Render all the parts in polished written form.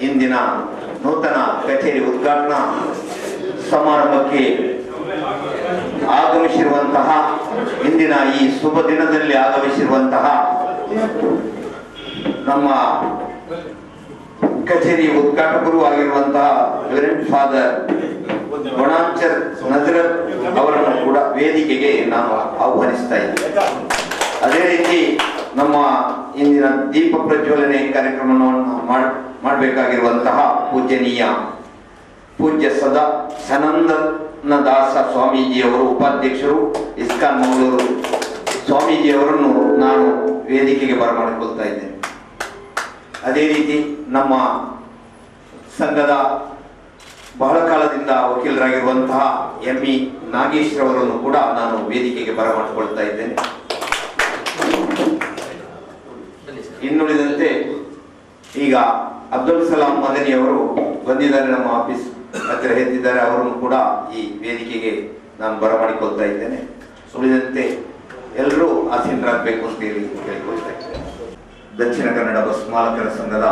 ಇಂದಿನ ನೂತನ ಕಚೇರಿ ಉದ್ಘಾಟನಾ ಸಮಾರಂಭಕ್ಕೆ ಆಗಮಿಸಿರುವಂತಹ ಇಂದಿನ ಈ ಶುಭ ದಿನದಲ್ಲಿ ಆಗಮಿಸಿರುವಂತಹ ನಮ್ಮ ಕಚೇರಿ ಉದ್ಘಾಟಕರು ಆಗಿರುವಂತಹ ರೆವರೆಂಡ್ ಫಾದರ್ ಗುಣಾಂಚರ್ ನಜರತ್ ಅವರನ್ನು ಕೂಡ ವೇದಿಕೆಗೆ ನಾನು ಆಹ್ವಾನಿಸ್ತಾ ಇದ್ದೇನೆ. ಅದೇ ರೀತಿ ನಮ್ಮ ಇಂದಿನ ದೀಪ ಪ್ರಜ್ವಲನೆ ಕಾರ್ಯಕ್ರಮವನ್ನು ಮಾಡಬೇಕಾಗಿರುವಂತಹ ಪೂಜ್ಯ ಸದಾ ಸನಂದನ ದಾಸ ಸ್ವಾಮೀಜಿಯವರು ಉಪಾಧ್ಯಕ್ಷರು ಇಸ್ಕಾನ್ ಮಂಗಳೂರು ಸ್ವಾಮೀಜಿಯವರನ್ನು ನಾನು ವೇದಿಕೆಗೆ ಬರಮಾಡಿಕೊಳ್ತಾ ಇದ್ದೇನೆ. ಅದೇ ರೀತಿ ನಮ್ಮ ಸಂಘದ ಬಹಳ ಕಾಲದಿಂದ ವಕೀಲರಾಗಿರುವಂತಹ ಎಂ.ಇ. ನಾಗೇಶ್ ಅವರನ್ನು ಕೂಡ ನಾನು ವೇದಿಕೆಗೆ ಬರಮಾಡಿಕೊಳ್ತಾ ಇದ್ದೇನೆ. ಇನ್ನುಳಿದಂತೆ ಈಗ ಅಬ್ದುಲ್ ಸಲಾಂ ಮದನಿ ಅವರು ಬಂದಿದ್ದಾರೆ, ನಮ್ಮ ಆಫೀಸ್ ಹತ್ತಿರ ಎದ್ದಿದ್ದಾರೆ, ಅವರನ್ನು ಕೂಡ ಈ ವೇದಿಕೆಗೆ ನಾನು ಬರಮಾಡಿಕೊಳ್ತಾ ಇದ್ದೇನೆ. ಉಳಿದಂತೆ ಎಲ್ಲರೂ ಆಸೀನರಾಗಬೇಕು ಅಂತ ಹೇಳಿ ಕೇಳಿಕೊಳ್ತಾ ಇದ್ದೇನೆ. ದಕ್ಷಿಣ ಕನ್ನಡ ಬಸ್ ಮಾಲಕರ ಸಂಘದ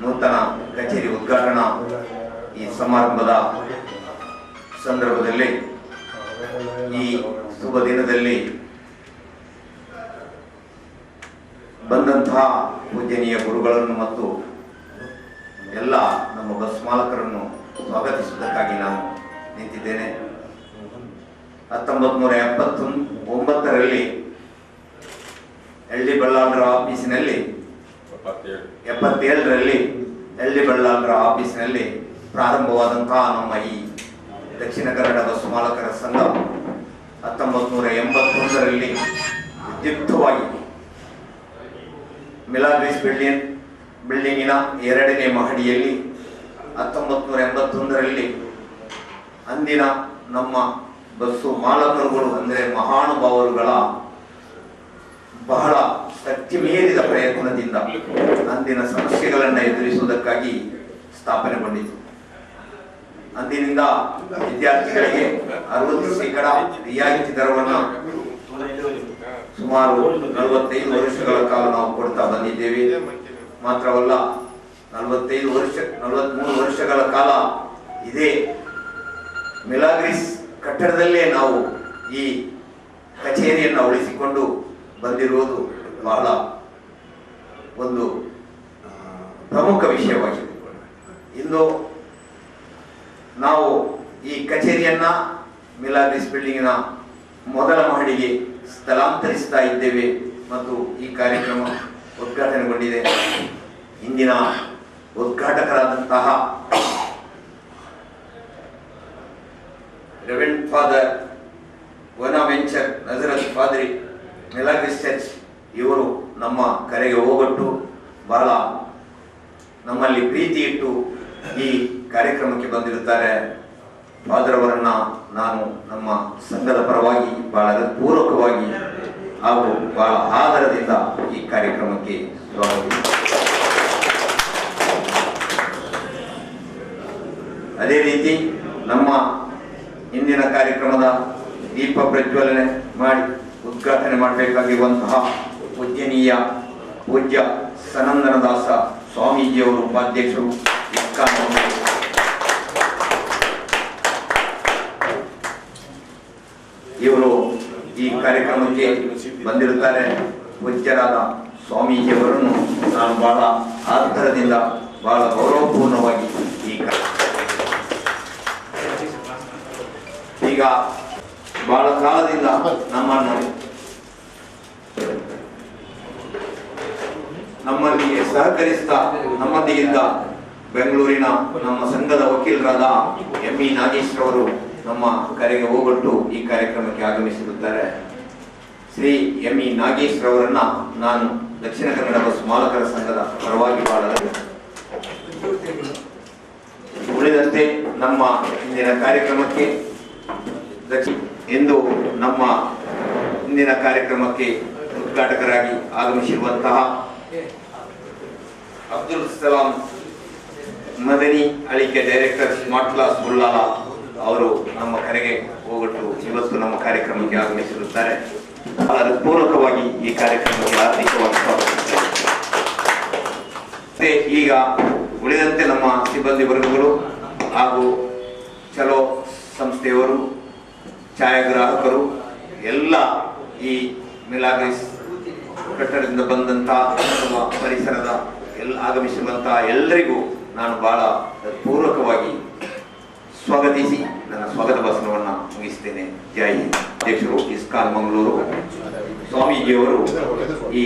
ನೂತನ ಕಚೇರಿ ಉದ್ಘಾಟನಾ ಈ ಸಮಾರಂಭದ ಸಂದರ್ಭದಲ್ಲಿ ಈ ಶುಭ ದಿನದಲ್ಲಿ ಬಂದಂತಹ ಪೂಜನೀಯ ಗುರುಗಳನ್ನು ಮತ್ತು ಎಲ್ಲ ನಮ್ಮ ಬಸ್ ಮಾಲಕರನ್ನು ಸ್ವಾಗತಿಸುವುದಕ್ಕಾಗಿ ನಾನು ನಿಂತಿದ್ದೇನೆ. 1979ರಲ್ಲಿ ಎಲ್.ಡಿ. ಬಳ್ಳಾಲ್ರ ಆಫೀಸಿನಲ್ಲಿ 77ರಲ್ಲಿ ಎಲ್.ಡಿ. ಬಳ್ಳಾಲ್ರ ಆಫೀಸಿನಲ್ಲಿ ಪ್ರಾರಂಭವಾದಂತಹ ನಮ್ಮ ಈ ದಕ್ಷಿಣ ಕನ್ನಡ ಬಸ್ ಮಾಲಕರ ಸಂಘ 1981ರಲ್ಲಿ ವಿದ್ಯುಕ್ತವಾಗಿ ಮಿಲಾಗ್ರಿಸ್ ಬಿಲ್ಡಿಂಗಿನ 2ನೇ ಮಹಡಿಯಲ್ಲಿ 1981ರಲ್ಲಿ ಅಂದಿನ ನಮ್ಮ ಬಸ್ಸು ಮಾಲಕರುಗಳು ಅಂದರೆ ಮಹಾನುಭಾವರುಗಳ ಬಹಳ ಶಕ್ತಿ ಮೀರಿದ ಪ್ರಯತ್ನದಿಂದ ಅಂದಿನ ಸಮಸ್ಯೆಗಳನ್ನು ಎದುರಿಸುವುದಕ್ಕಾಗಿ ಸ್ಥಾಪನೆಗೊಂಡಿತು. ಅಂದಿನಿಂದ ವಿದ್ಯಾರ್ಥಿಗಳಿಗೆ 60% ರಿಯಾಯಿತಿ ದರವನ್ನು ಸುಮಾರು 45 ವರ್ಷಗಳ ಕಾಲ ನಾವು ಕೊಡ್ತಾ ಬಂದಿದ್ದೇವೆ. ಮಾತ್ರವಲ್ಲ 43 ವರ್ಷಗಳ ಕಾಲ ಇದೇ ಮಿಲಾಗ್ರಿಸ್ ಕಟ್ಟಡದಲ್ಲೇ ನಾವು ಈ ಕಚೇರಿಯನ್ನು ಉಳಿಸಿಕೊಂಡು ಬಂದಿರುವುದು ಬಹಳ ಒಂದು ಪ್ರಮುಖ ವಿಷಯವಾಗಿದೆ. ಇಂದು ನಾವು ಈ ಕಚೇರಿಯನ್ನ ಮಿಲಾಗ್ರಿಸ್ ಬಿಲ್ಡಿಂಗಿನ ಮೊದಲ ಮಹಡಿಗೆ ಸ್ಥಳಾಂತರಿಸ್ತಾ ಇದ್ದೇವೆ ಮತ್ತು ಈ ಕಾರ್ಯಕ್ರಮ ಉದ್ಘಾಟನೆಗೊಂಡಿದೆ. ಇಂದಿನ ಉದ್ಘಾಟಕರಾದಂತಹ ರೆವರೆಂಡ್ ಫಾದರ್ ಬೋನಾವೆಂಚರ್ ನಜರತ್ ಫಾದರಿ ಮಿಲಾಗ್ರಿಸ್ ಚರ್ಚ್ ಇವರು ನಮ್ಮ ಕರೆಗೆ ಹೋಗೊಟ್ಟು ಬಹಳ ನಮ್ಮಲ್ಲಿ ಪ್ರೀತಿ ಇಟ್ಟು ಈ ಕಾರ್ಯಕ್ರಮಕ್ಕೆ ಬಂದಿರುತ್ತಾರೆ. ಫಾದರ್ ಅವರನ್ನ ನಾನು ನಮ್ಮ ಸಂಘದ ಪರವಾಗಿ ಬಹಳ ಪೂರ್ವಕವಾಗಿ ಹಾಗೂ ಬಹಳ ಆದರದಿಂದ ಈ ಕಾರ್ಯಕ್ರಮಕ್ಕೆ ಸ್ವಾಗತಿಸುತ್ತೇನೆ. ಅದೇ ರೀತಿ ನಮ್ಮ ಇಂದಿನ ಕಾರ್ಯಕ್ರಮದ ದೀಪ ಪ್ರಜ್ವಲನೆ ಮಾಡಿ ಉದ್ಘಾಟನೆ ಮಾಡಬೇಕಾಗಿರುವಂತಹ ಪೂಜ್ಯ ಸನಂದನ ದಾಸ ಸ್ವಾಮೀಜಿಯವರು ಉಪಾಧ್ಯಕ್ಷರು ಇಸ್ಕಾನ್ ಇವರು ಈ ಕಾರ್ಯಕ್ರಮಕ್ಕೆ ಬಂದಿರುತ್ತಾರೆ. ಪೂಜ್ಯರಾದ ಸ್ವಾಮೀಜಿಯವರನ್ನು ನಾನು ಬಹಳ ಆದರದಿಂದ ಬಹಳ ಗೌರವಪೂರ್ಣವಾಗಿ ಈಗ ಬಹಳ ಕಾಲದಿಂದ ನಮ್ಮಲ್ಲಿ ಸಹಕರಿಸ್ತಾ ನಮ್ಮೊಂದಿಗಿದ್ದ ಬೆಂಗಳೂರಿನ ನಮ್ಮ ಸಂಘದ ವಕೀಲರಾದ ಎಂ.ಇ. ನಾಗೇಶ್ ಅವರು ನಮ್ಮ ಕರೆಗೆ ಹೋಗೊಟ್ಟು ಈ ಕಾರ್ಯಕ್ರಮಕ್ಕೆ ಆಗಮಿಸಿರುತ್ತಾರೆ. ಶ್ರೀ ಎಂ.ಇ. ನಾಗೇಶ್ ರವರನ್ನ ನಾನು ದಕ್ಷಿಣ ಕನ್ನಡ ಬಸ್ ಮಾಲಕರ ಸಂಘದ ಪರವಾಗಿ ಉಳಿದಂತೆ ನಮ್ಮ ಇಂದಿನ ಕಾರ್ಯಕ್ರಮಕ್ಕೆ ಎಂದು ನಮ್ಮ ಇಂದಿನ ಕಾರ್ಯಕ್ರಮಕ್ಕೆ ಉದ್ಘಾಟಕರಾಗಿ ಆಗಮಿಸಿರುವಂತಹ Abdul Salam Madani Alike director smart class ಬುಲ್ಲಾಲ ಅವರು ನಮ್ಮ ಕರೆಗೆ ಹೋಗೊಟ್ಟು ಇವತ್ತು ನಮ್ಮ ಕಾರ್ಯಕ್ರಮಕ್ಕೆ ಆಗಮಿಸಿರುತ್ತಾರೆ. ಪೂರ್ವಕವಾಗಿ ಈ ಕಾರ್ಯಕ್ರಮಕ್ಕೆ ಆರ್ಥಿಕವಾಗಿ ಸ್ವಾಗತಿಸುತ್ತಾರೆ. ಈಗ ಉಳಿದಂತೆ ನಮ್ಮ ಸಿಬ್ಬಂದಿ ವರ್ಗಗಳು ಹಾಗೂ ಚಲೋ ಸಂಸ್ಥೆಯವರು, ಛಾಯಾಗ್ರಾಹಕರು ಎಲ್ಲ ಈ ಮಿಲಾಗ್ರಿಸ್ ಕಟ್ಟಡದಿಂದ ಬಂದಂಥ ಅಥವಾ ಪರಿಸರದ ಆಗಮಿಸಿರುವಂಥ ಎಲ್ಲರಿಗೂ ನಾನು ಬಹಳ ಪೂರ್ವಕವಾಗಿ ಸ್ವಾಗತಿಸಿ ನನ್ನ ಸ್ವಾಗತ ಭಾಷಣವನ್ನು ಮುಗಿಸ್ತೇನೆ. ಜೈ ಹಿಂದ್. ಅಧ್ಯಕ್ಷರು ಇಸ್ಕಾನ್ ಮಂಗಳೂರು ಸ್ವಾಮೀಜಿಯವರು ಈ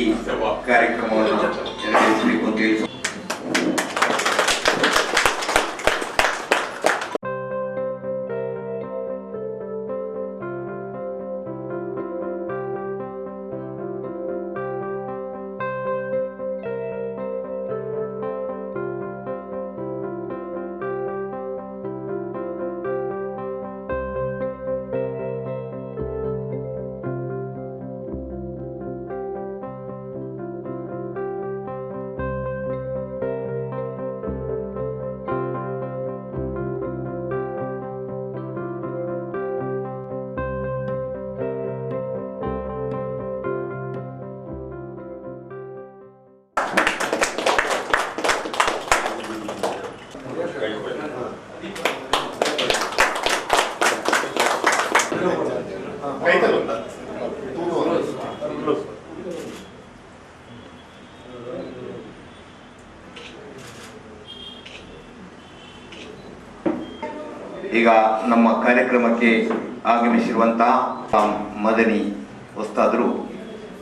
ಕಾರ್ಯಕ್ರಮವನ್ನು ನೆರವೇರಿಸಬೇಕು ಅಂತ ಹೇಳಿ ಈಗ ನಮ್ಮ ಕಾರ್ಯಕ್ರಮಕ್ಕೆ ಆಗಮಿಸಿರುವಂತಹ ಮದನಿ ಉಸ್ತಾದರು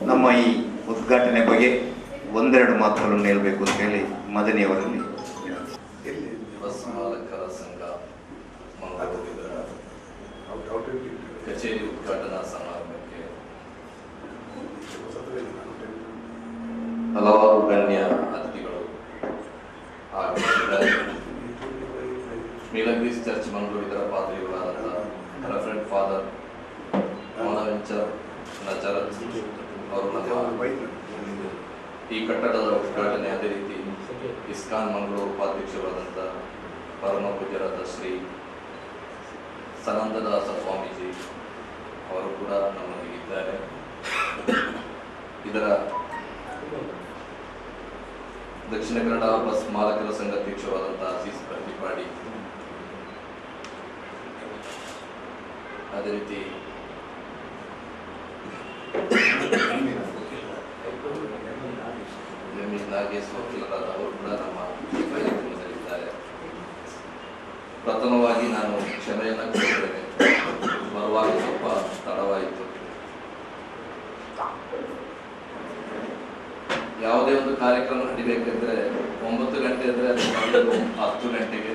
ನಮ್ಮ ಈ ಉದ್ಘಾಟನೆ ಬಗ್ಗೆ ಒಂದೆರಡು ಮಾತುಗಳನ್ನು ಹೇಳಬೇಕು ಅಂತ ಹೇಳಿ ಮದನಿಯವರಲ್ಲಿ ಕಚೇರಿ ಉದ್ಘಾಟನಾ ಸಮಾರಂಭಕ್ಕೆ ಹಲವಾರು ಗಣ್ಯ ಅತಿಥಿಗಳು ಆಗಮಿಸಿದ್ದಾರೆ. ಮಿಲಾಗ್ರಿಸ್ ಚರ್ಚ್ ಮಂಗಳೂರು ಇದರ ಪಾದ್ರಿಗಳಾದಂಥ ರೆಫರೆಂಟ್ ಫಾದರ್ ಮೋನವೆಂಚರ್ ನಜರತ್ ಅವರು ನಮ್ಮ ಈ ಕಟ್ಟಡದ ಉದ್ಘಾಟನೆ, ಅದೇ ರೀತಿ ಇಸ್ಕಾನ್ ಮಂಗಳೂರು ಉಪಾಧ್ಯಕ್ಷರಾದಂಥ ಪರಮ ಪೂಜ್ಯರಾದ ಶ್ರೀ ಸನಂದದಾಸ ಸ್ವಾಮೀಜಿ ಅವರು ಕೂಡ ನಮ್ಮೊಂದಿಗಿದ್ದಾರೆ. ಇದರ ದಕ್ಷಿಣ ಕನ್ನಡ ಬಸ್ ಮಾಲಕರ ಸಂಘ ಅಧ್ಯಕ್ಷರಾದಂತಹ ಆಸೀಸ್ ಪ್ರತಿಪಾಡಿ, ಅದೇ ರೀತಿ ನಾಗೇಶ್ ವಕೀಲರಾದ ಅವರು ಕೂಡ ನಮ್ಮ ಕಾರ್ಯಕ್ರಮದಲ್ಲಿದ್ದಾರೆ. ಪ್ರಥಮವಾಗಿ ನಾನು ಕ್ಷಮೆಯನ್ನು ಕೋರುತ್ತೇನೆ, ಬರುವಾಗ ಸ್ವಲ್ಪ ತಡವಾಯಿತು. ಯಾವುದೇ ಒಂದು ಕಾರ್ಯಕ್ರಮ ನಡಿಬೇಕೆಂದ್ರೆ 9 ಗಂಟೆ ಅಂದರೆ ಅದು 10 ಗಂಟೆಗೆ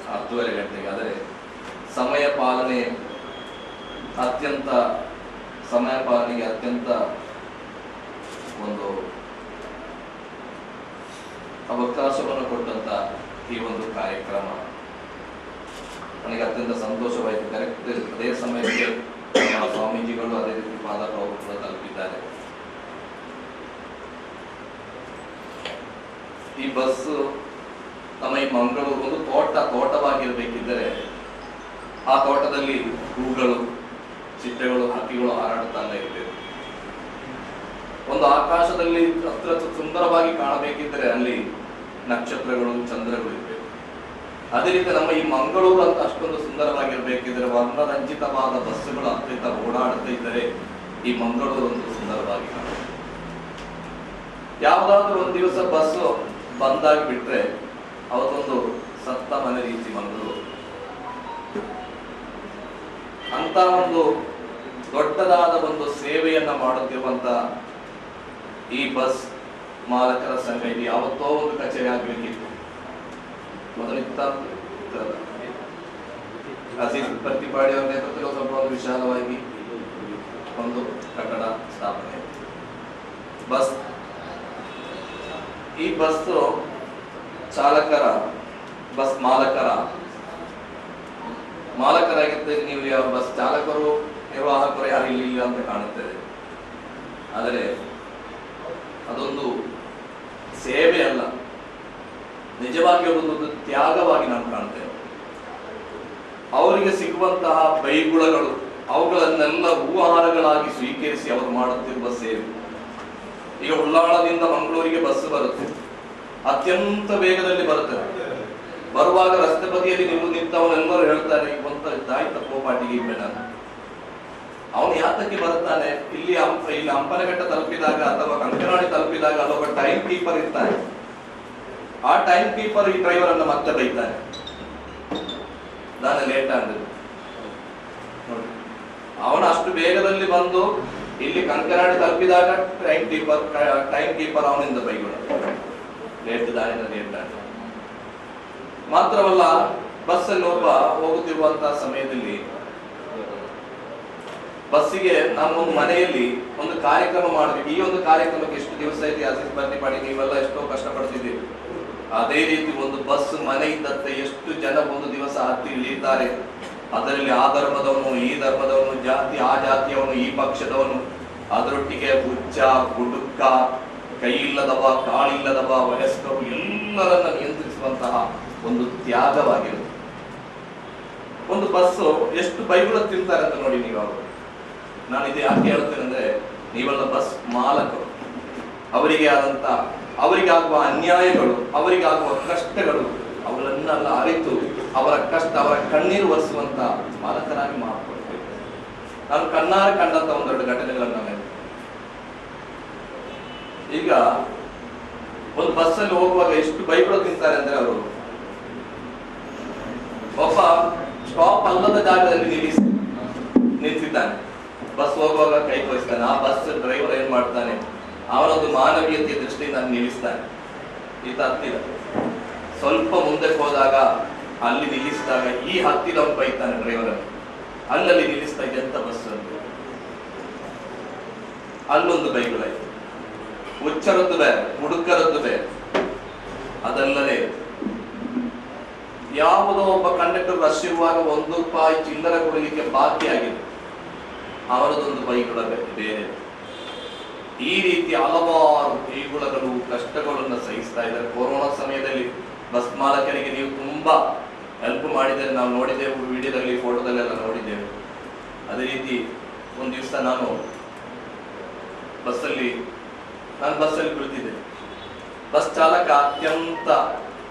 10:30 ಗಂಟೆಗೆ. ಆದರೆ ಸಮಯ ಪಾಲನೆಗೆ ಅತ್ಯಂತ ಒಂದು ಅವಕಾಶವನ್ನು ಕೊಟ್ಟಂತ ಈ ಒಂದು ಕಾರ್ಯಕ್ರಮ ನನಗೆ ಅತ್ಯಂತ ಸಂತೋಷವಾಯಿತು. ಕರೆಕ್ಟ್ ಅದೇ ಸಮಯಕ್ಕೆ ಸ್ವಾಮೀಜಿಗಳು ಅದೇ ರೀತಿ ಫಾದರ್ ಅವರು ಕೂಡ ತಲುಪಿದ್ದಾರೆ. ಈ ಬಸ್ ನಮ್ಮ ಈ ಮಂಗಳೂರು ಒಂದು ತೋಟವಾಗಿರ್ಬೇಕಿದ್ದರೆ ಆ ತೋಟದಲ್ಲಿ ಹೂಗಳು, ಚಿಟ್ಟೆಗಳು, ಹಕ್ಕಿಗಳು ಹಾರಾಡುತ್ತಾನೆ ಇರ್ತದೆ. ಒಂದು ಆಕಾಶದಲ್ಲಿ ಹತ್ರ ಸುಂದರವಾಗಿ ಕಾಣಬೇಕಿದ್ದರೆ ಅಲ್ಲಿ ನಕ್ಷತ್ರಗಳು, ಚಂದ್ರಗಳು ಇರಬೇಕು. ಅದೇ ರೀತಿ ನಮ್ಮ ಈ ಮಂಗಳೂರು ಅಂತ ಅಷ್ಟೊಂದು ಸುಂದರವಾಗಿರ್ಬೇಕಿದ್ರೆ ವರ್ಣರಂಜಿತವಾದ ಬಸ್ಸುಗಳು ಅತ್ಯಂತ ಓಡಾಡುತ್ತಾ ಇದ್ದರೆ ಈ ಮಂಗಳೂರು ಒಂದು ಸುಂದರವಾಗಿ ಕಾಣುತ್ತೆ. ಯಾವುದಾದ್ರೂ ಒಂದು ದಿವಸ ಬಸ್ಸು ಬಂದಾಗಿ ಬಿಟ್ರೆ ಅವತ್ತೊಂದು ಸತ್ತ ಮನೆ ರೀತಿ ಮಂಗಳೂರು. ಅಂತ ಒಂದು ದೊಡ್ಡದಾದ ಒಂದು ಸೇವೆಯನ್ನ ಮಾಡುತ್ತಿರುವಂತ ಈ ಬಸ್ ಮಾಲಕರ ಸಂಘ ಇದು ಯಾವತ್ತೋ ಒಂದು ಕಚೇರಿ ಆಗ್ಬೇಕಿತ್ತು. ಮೊದಲಿತ್ತ ಆಸೀಸ್ ಪ್ರತಿಪಾಡಿ ಅವರ ನೇತೃತ್ವದಲ್ಲಿ ಸ್ವಲ್ಪ ಒಂದು ವಿಶಾಲವಾಗಿ ಒಂದು ಕಟ್ಟಡ ಸ್ಥಾಪನೆ. ಈ ಬಸ್ ಚಾಲಕರ, ಬಸ್ ಮಾಲಕರಾಗಿದ್ದರೆ ನೀವು ಯಾವ ಬಸ್ ಚಾಲಕರು, ನಿರ್ವಾಹಕರು ಯಾರು ಇಲ್ಲ ಅಂತ ಕಾಣುತ್ತದೆ. ಆದರೆ ಅದೊಂದು ಸೇವೆ ಅಲ್ಲ, ನಿಜವಾಗಿ ಒಂದು ತ್ಯಾಗವಾಗಿ ನಾನು ಕಾಣ್ತೇವೆ. ಅವರಿಗೆ ಸಿಗುವಂತಹ ಬೈಗುಳಗಳು ಅವುಗಳನ್ನೆಲ್ಲ ಹೂಹಾರಗಳಾಗಿ ಸ್ವೀಕರಿಸಿ ಅವರು ಮಾಡುತ್ತಿರುವ ಸೇವೆ. ಈಗ ಉಳ್ಳಾಳದಿಂದ ಮಂಗಳೂರಿಗೆ ಬಸ್ ಬರುತ್ತೆ, ಅತ್ಯಂತ ವೇಗದಲ್ಲಿ ಬರುತ್ತದೆ. ಬರುವಾಗ ರಸ್ತೆ ಬದಿಯಲ್ಲಿ ನಿಂತವನೆಲ್ಲರೂ ಹೇಳ್ತಾರೆ ಇವತ್ತು ದಾಯ್ತ ಕೋಪಾಟಿಗೆ ಇಬ್ಬೆ ನಾನು. ಅವನು ಯಾತಕ್ಕೆ ಬರ್ತಾನೆ, ಇಲ್ಲಿ ಹಂಪನಘಟ್ಟ ತಲುಪಿದಾಗ ಅಥವಾ ಕಂಕನಾಡಿ ತಲುಪಿದಾಗ ಅಲ್ಲೊಬ್ಬ ಟೈಮ್ ಕೀಪರ್ ಇರ್ತಾನೆ. ಆ ಟೈಮ್ ಕೀಪರ್ ಈ ಡ್ರೈವರ್ ಅನ್ನ ಮತ್ತೆ ಬೈತಾನೆ, ನಾನು ಲೇಟ್ ಆಗಿದೆ ನೋಡಿ. ಅವನು ಅಷ್ಟು ಬೇಗದಲ್ಲಿ ಬಂದು ಇಲ್ಲಿ ಕಂಕನಾಡಿ ತಲುಪಿದಾಗ ಟೈಮ್ ಕೀಪರ್ ಅವನಿಂದ ಬೈಗಳು ಲೇಟ್ ಆಗಿದೆ. ಮಾತ್ರವಲ್ಲ, ಬಸ್ಸಲ್ಲಿ ಒಬ್ಬ ಹೋಗುತ್ತಿರುವಂತಹ ಸಮಯದಲ್ಲಿ ಬಸ್ಸಿಗೆ ನಮ್ಮೊಂದು ಮನೆಯಲ್ಲಿ ಒಂದು ಕಾರ್ಯಕ್ರಮ ಮಾಡಬೇಕು. ಈ ಒಂದು ಕಾರ್ಯಕ್ರಮಕ್ಕೆ ಎಷ್ಟು ದಿವಸ ಐತಿ ಆಸೀಸ್ ಬರ್ತಿ ಮಾಡಿ ನೀವೆಲ್ಲ ಎಷ್ಟೋ ಕಷ್ಟಪಡ್ತಿದ್ದೀವಿ. ಅದೇ ರೀತಿ ಒಂದು ಬಸ್ ಮನೆ ಇದ್ದಂತೆ ಎಷ್ಟು ಜನ ಒಂದು ದಿವಸ ಹತ್ತಿ ಇಳಿತಾರೆ. ಅದರಲ್ಲಿ ಆ ಧರ್ಮದವನು, ಈ ಧರ್ಮದವನು, ಜಾತಿ ಆ ಜಾತಿಯವನು, ಈ ಪಕ್ಷದವನು, ಅದರೊಟ್ಟಿಗೆ ಹುಚ್ಚ, ಗುಡುಕ, ಕೈ ಇಲ್ಲದವ, ಕಾಳಿಲ್ಲದವ, ವಯಸ್ಕರು ಎಲ್ಲರನ್ನ ನಿಯಂತ್ರಿಸುವಂತಹ ಒಂದು ತ್ಯಾಗವಾಗಿರುತ್ತೆ. ಒಂದು ಬಸ್ಸು ಎಷ್ಟು ಬೈಗುಳ ತಿಂತಾರೆ ಅಂತ ನೋಡಿ ನೀವು. ಅವರು ನಾನು ಇದು ಯಾಕೆ ಹೇಳ್ತೇನೆ ಅಂದ್ರೆ, ನೀವೆಲ್ಲ ಬಸ್ ಮಾಲಕರು, ಅವರಿಗಾಗುವ ಅನ್ಯಾಯಗಳು, ಅವರಿಗಾಗುವ ಕಷ್ಟಗಳು, ಅವುಗಳನ್ನೆಲ್ಲ ಅರಿತು ಅವರ ಕಷ್ಟ, ಅವರ ಕಣ್ಣೀರು ಒರೆಸುವಂತ ಮಾಲಕರಾಗಿ ಮಾಡಿಕೊಡ್ತೇವೆ. ನಾನು ಕಣ್ಣಾರ ಕಂಡಂತ ಒಂದೆರಡು ಘಟನೆಗಳನ್ನ ಈಗ ಒಂದು ಬಸ್ಸಲ್ಲಿ ಹೋಗುವಾಗ ಎಷ್ಟು ಬೈಗುಳ ತಿಂತಾರೆ ಅಂದ್ರೆ, ಅವರು ಒಬ್ಬ ಸ್ಟಾಪ್ ಅಲ್ಲದ ಜಾಗದಲ್ಲಿ ನಿಲ್ಸಿದ್ದಾನೆ. ಬಸ್ ಹೋಗುವಾಗ ಕೈ ತೋರಿಸ್ತಾನೆ. ಆ ಬಸ್ ಡ್ರೈವರ್ ಏನ್ ಮಾಡ್ತಾನೆ, ಅವನೊಂದು ಮಾನವೀಯತೆ ದೃಷ್ಟಿಯಿಂದ ನಿಲ್ಲಿಸ್ತಾನೆ. ಈತ ಹತ್ತಿದ, ಸ್ವಲ್ಪ ಮುಂದೆ ಹೋದಾಗ ಅಲ್ಲಿ ನಿಲ್ಲಿಸಿದಾಗ ಈ ಹತ್ತಿದವನು ಬೈತಾನೆ ಡ್ರೈವರ್ ಅಲ್ಲಲ್ಲಿ ನಿಲ್ಲಿಸ್ತಾ ಇದೆ ಅಂತ ಬಸ್ ಅಂತ. ಅಲ್ಲೊಂದು ಬೈಗುಳಾಯ್ತು. ಹುಚ್ಚರದ್ದು ಬೇರೆ, ಹುಡುಕರದ್ದು ಬೇರೆ. ಅದಲ್ಲದೆ ಯಾವುದೋ ಒಬ್ಬ ಕಂಡಕ್ಟರ್ ರಶ್ ಇರುವಾಗ ₹1 ಚಿಲ್ಲರೆ ಕೊಡಲಿಕ್ಕೆ ಬಾಕಿ ಆಗಿದೆ, ಅವರದೊಂದು ಬೈಗುಳ ಬೇರೆ. ಈ ರೀತಿ ಹಲವಾರು ಬೈಗುಳಗಳು, ಕಷ್ಟಗಳನ್ನು ಸಹಿಸ್ತಾ ಇದ್ದಾರೆ. ಕೊರೋನಾ ಸಮಯದಲ್ಲಿ ಬಸ್ ಮಾಲಕರಿಗೆ ನೀವು ತುಂಬಾ ಹೆಲ್ಪ್ ಮಾಡಿದರೆ ನಾವು ನೋಡಿದ್ದೇವೆ, ವಿಡಿಯೋದಲ್ಲಿ, ಫೋಟೋದಲ್ಲೆಲ್ಲ ನೋಡಿದ್ದೇವೆ. ಅದೇ ರೀತಿ ಒಂದು ದಿವಸ ನಾನು ಬಸ್ಸಲ್ಲಿ ಕುಳಿತಿದ್ದೆ. ಬಸ್ ಚಾಲಕ ಅತ್ಯಂತ